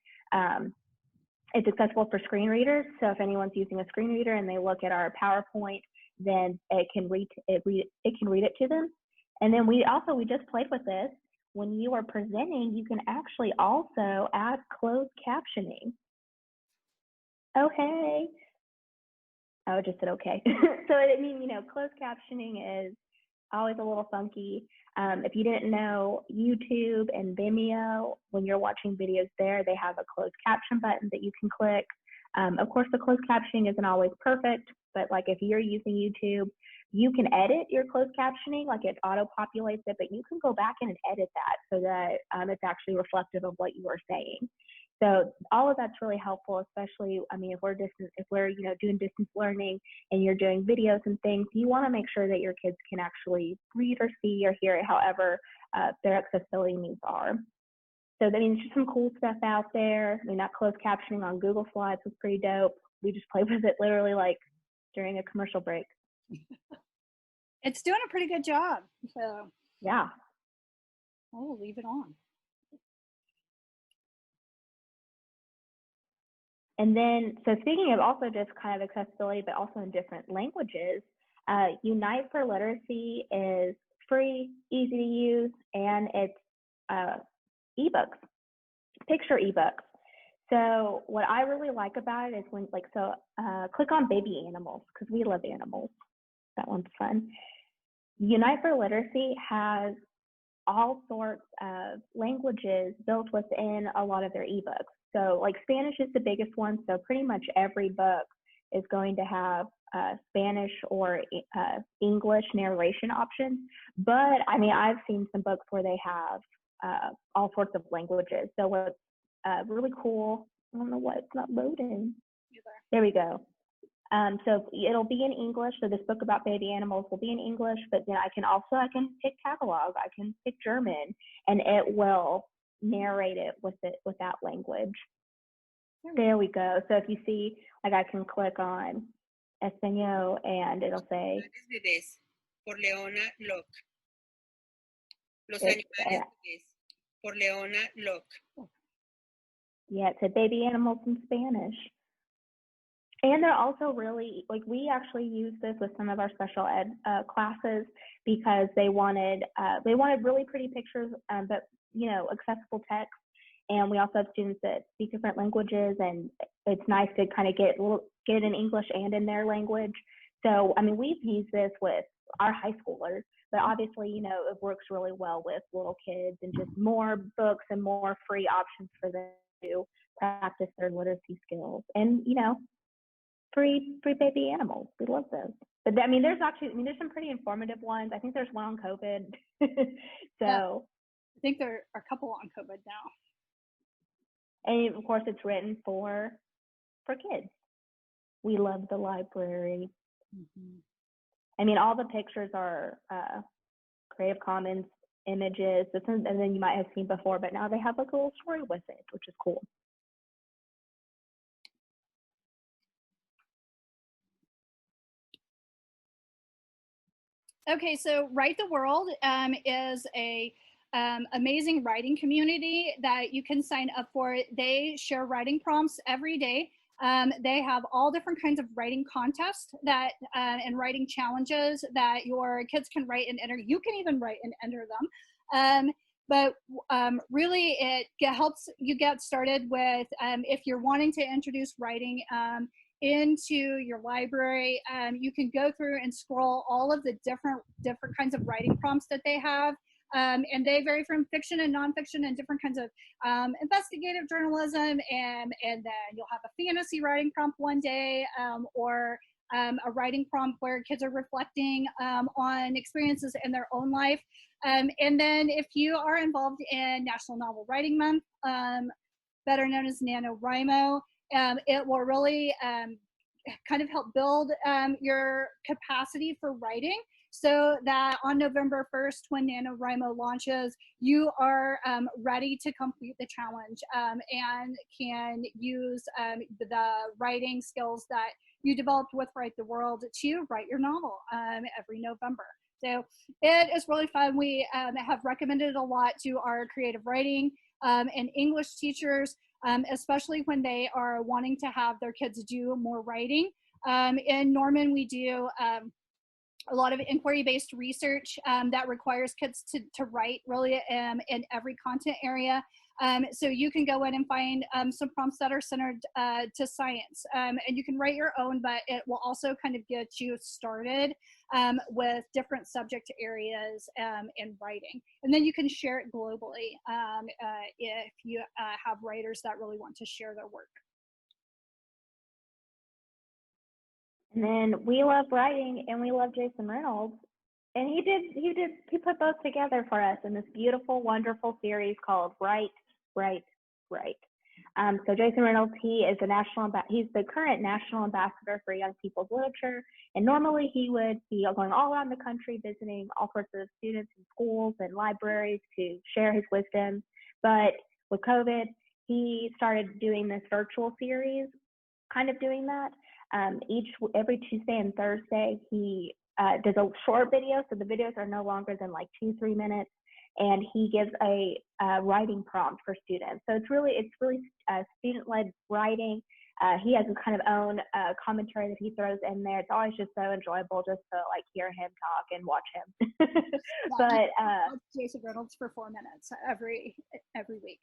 it's accessible for screen readers. So if anyone's using a screen reader and they look at our PowerPoint, then it can read it to them. And then we just played with this. When you are presenting, you can actually also add closed captioning. Okay. Oh, it just said okay. So closed captioning is always a little funky. If you didn't know, YouTube and Vimeo, when you're watching videos there, they have a closed caption button that you can click. Of course, the closed captioning isn't always perfect, but like if you're using YouTube, you can edit your closed captioning, like it auto-populates it, but you can go back in and edit that so that it's actually reflective of what you are saying. So all of that's really helpful, especially, if we're doing distance learning and you're doing videos and things, you want to make sure that your kids can actually read or see or hear it, however their accessibility needs are. So that means just some cool stuff out there. That closed captioning on Google Slides was pretty dope. We just played with it literally like during a commercial break. It's doing a pretty good job. So yeah, I'll leave it on. And then, so speaking of also just kind of accessibility, but also in different languages, Unite for Literacy is free, easy to use, and it's ebooks, picture ebooks. So what I really like about it is click on baby animals, because we love animals. That one's fun. Unite for Literacy has all sorts of languages built within a lot of their ebooks. So like Spanish is the biggest one. So pretty much every book is going to have Spanish or English narration options. But I've seen some books where they have all sorts of languages. So what's really cool, I don't know why it's not loading. There we go. So it'll be in English. So this book about baby animals will be in English, but then I can pick Tagalog, I can pick German, and it will narrate it with that language. There we go. So if you see, like I can click on Español and it'll say bebés por Leona Locke. Los animales bebés por Leona Locke. Yeah, it said baby animals in Spanish. And they're also really, like, we actually use this with some of our special ed classes because they wanted really pretty pictures, but, you know, accessible text. And we also have students that speak different languages, and it's nice to kind of get it in English and in their language. So, I mean, we've used this with our high schoolers, but obviously, you know, it works really well with little kids and just more books and more free options for them to practice their literacy skills. And, you know, free baby animals. We love those. But I mean, there's some pretty informative ones. I think there's one on COVID. So yeah. I think there are a couple on COVID now. And of course, it's written for kids. We love the library. Mm-hmm. I mean, all the pictures are Creative Commons images, and then you might have seen before, but now they have like a little story with it, which is cool. Okay, so Write the World is a amazing writing community that you can sign up for. They share writing prompts every day. They have all different kinds of writing contests that and writing challenges that your kids can write and enter. You can even write and enter them. But really, it helps you get started with if you're wanting to introduce writing into your library. You can go through and scroll all of the different kinds of writing prompts that they have. And they vary from fiction and nonfiction and different kinds of investigative journalism. And then you'll have a fantasy writing prompt one day, or a writing prompt where kids are reflecting on experiences in their own life. And then if you are involved in National Novel Writing Month, better known as NaNoWriMo, it will really kind of help build your capacity for writing, so that on November 1st, when NaNoWriMo launches, you are ready to complete the challenge and can use the writing skills that you developed with Write the World to write your novel every November. So it is really fun. We have recommended it a lot to our creative writing and English teachers, especially when they are wanting to have their kids do more writing. In Norman, we do a lot of inquiry-based research that requires kids to write really in every content area. So you can go in and find some prompts that are centered to science, and you can write your own, but it will also kind of get you started with different subject areas in writing. And then you can share it globally if you have writers that really want to share their work. And then we love writing, and we love Jason Reynolds, and he put both together for us in this beautiful, wonderful series called Write, Write, Write. So Jason Reynolds, he's the current national ambassador for young people's literature, and normally he would be going all around the country visiting all sorts of students in schools and libraries to share his wisdom. But with COVID, he started doing this virtual series, kind of doing that. Every Tuesday and Thursday, he does a short video, so the videos are no longer than like 2-3 minutes, and he gives a writing prompt for students. So it's really student-led writing. He has his kind of own commentary that he throws in there. It's always just so enjoyable just to like hear him talk and watch him. But Jason Reynolds for 4 minutes every week.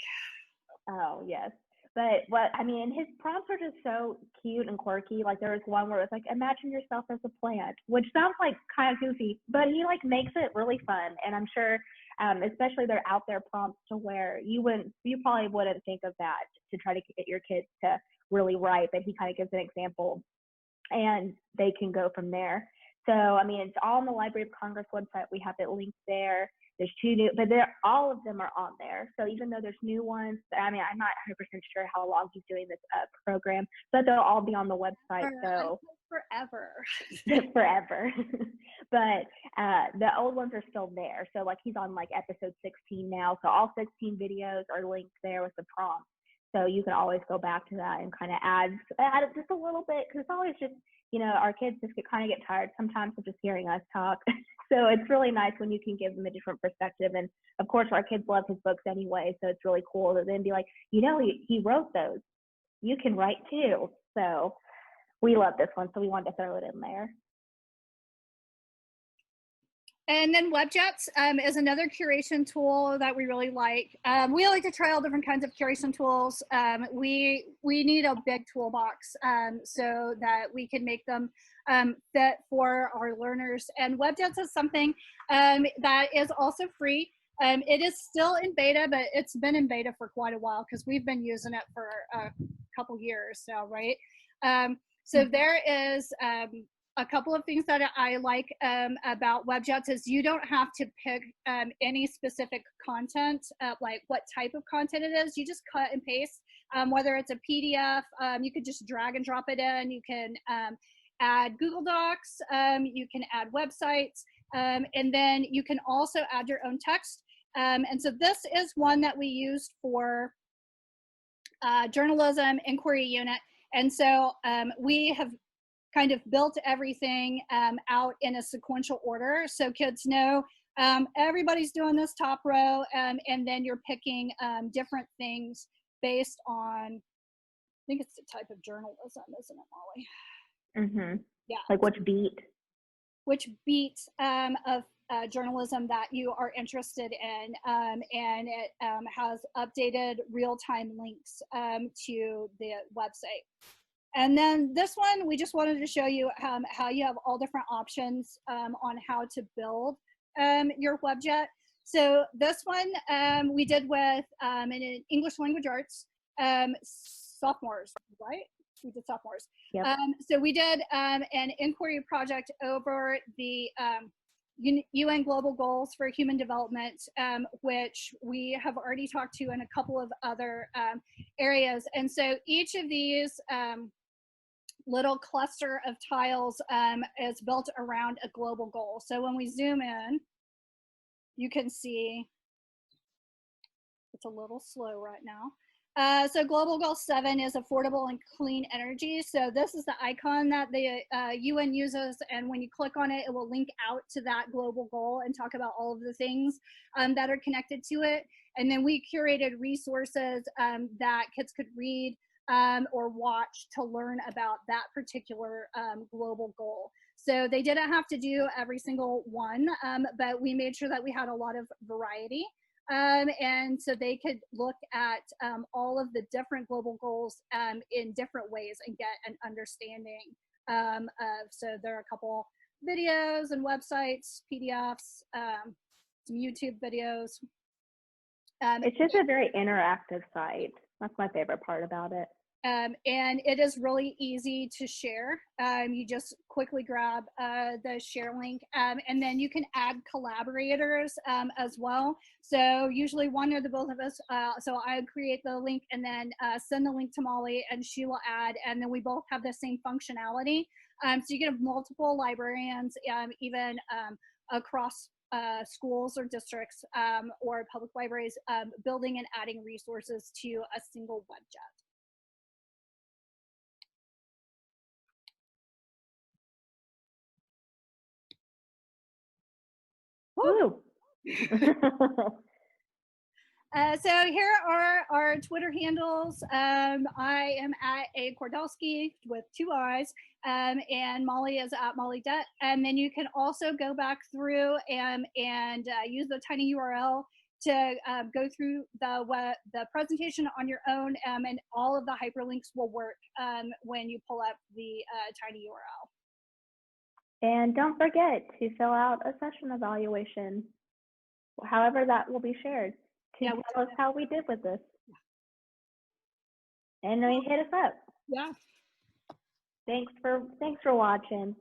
Oh yes. But his prompts are just so cute and quirky. Like there was one where it was like, imagine yourself as a plant, which sounds like kind of goofy, but he like makes it really fun. And I'm sure, especially they're out there prompts to where you probably wouldn't think of that to try to get your kids to really write, but he kind of gives an example and they can go from there. So, I mean, it's all on the Library of Congress website. We have it linked there. There's 2 new, but all of them are on there. So even though there's new ones, I mean, I'm not 100% sure how long he's doing this program, but they'll all be on the website. So forever. forever. But the old ones are still there. So like he's on like episode 16 now. So all 16 videos are linked there with the prompts. So you can always go back to that and kind of add just a little bit, because it's always just, you know, our kids just kind of get tired sometimes of just hearing us talk. So it's really nice when you can give them a different perspective. And of course, our kids love his books anyway. So it's really cool to then be like, you know, he wrote those. You can write too. So we love this one. So we wanted to throw it in there. And then WebJets is another curation tool that we really like. We like to try all different kinds of curation tools. We need a big toolbox so that we can make them fit for our learners. And WebJets is something that is also free. It is still in beta, but it's been in beta for quite a while because we've been using it for a couple years now, right? So there is a couple of things that I like about WebJets is you don't have to pick any specific content, like what type of content it is. You just cut and paste, whether it's a PDF, you could just drag and drop it in. You can add Google Docs, you can add websites, and then you can also add your own text. And so this is one that we used for journalism inquiry unit. And so we have kind of built everything out in a sequential order so kids know everybody's doing this top row, and then you're picking different things based on, I think it's the type of journalism, isn't it, Molly? Mm-hmm. Yeah. Like which beat of journalism that you are interested in, and it has updated real-time links to the website. And then this one, we just wanted to show you how you have all different options on how to build your WebJet. So this one we did with in English language arts sophomores, right? We did sophomores. Yep. So we did an inquiry project over the UN Global Goals for Human Development, which we have already talked to in a couple of other areas. And so each of these little cluster of tiles is built around a global goal. So when we zoom in, you can see it's a little slow right now. So global goal 7 is affordable and clean energy. So this is the icon that the UN uses, and when you click on it, it will link out to that global goal and talk about all of the things that are connected to it. And then we curated resources that kids could read or watch to learn about that particular global goal. So they didn't have to do every single one, but we made sure that we had a lot of variety. And so they could look at all of the different global goals in different ways and get an understanding of, so there are a couple videos and websites, PDFs, some YouTube videos. It's just a very interactive site. That's my favorite part about it. And it is really easy to share. You just quickly grab the share link, and then you can add collaborators as well. So usually one or the both of us, so I create the link and then send the link to Molly, and she will add, and then we both have the same functionality. So you can have multiple librarians, even across schools or districts or public libraries, building and adding resources to a single WebJet. Woo! So here are our Twitter handles. I am at A Kordalski with 2 I's, and Molly is at Molly Det. And then you can also go back through and use the tiny URL to go through the presentation on your own, and all of the hyperlinks will work when you pull up the tiny URL. And don't forget to fill out a session evaluation, however that will be shared, to tell us how we did with this. And then hit us up. Yeah. Thanks for watching.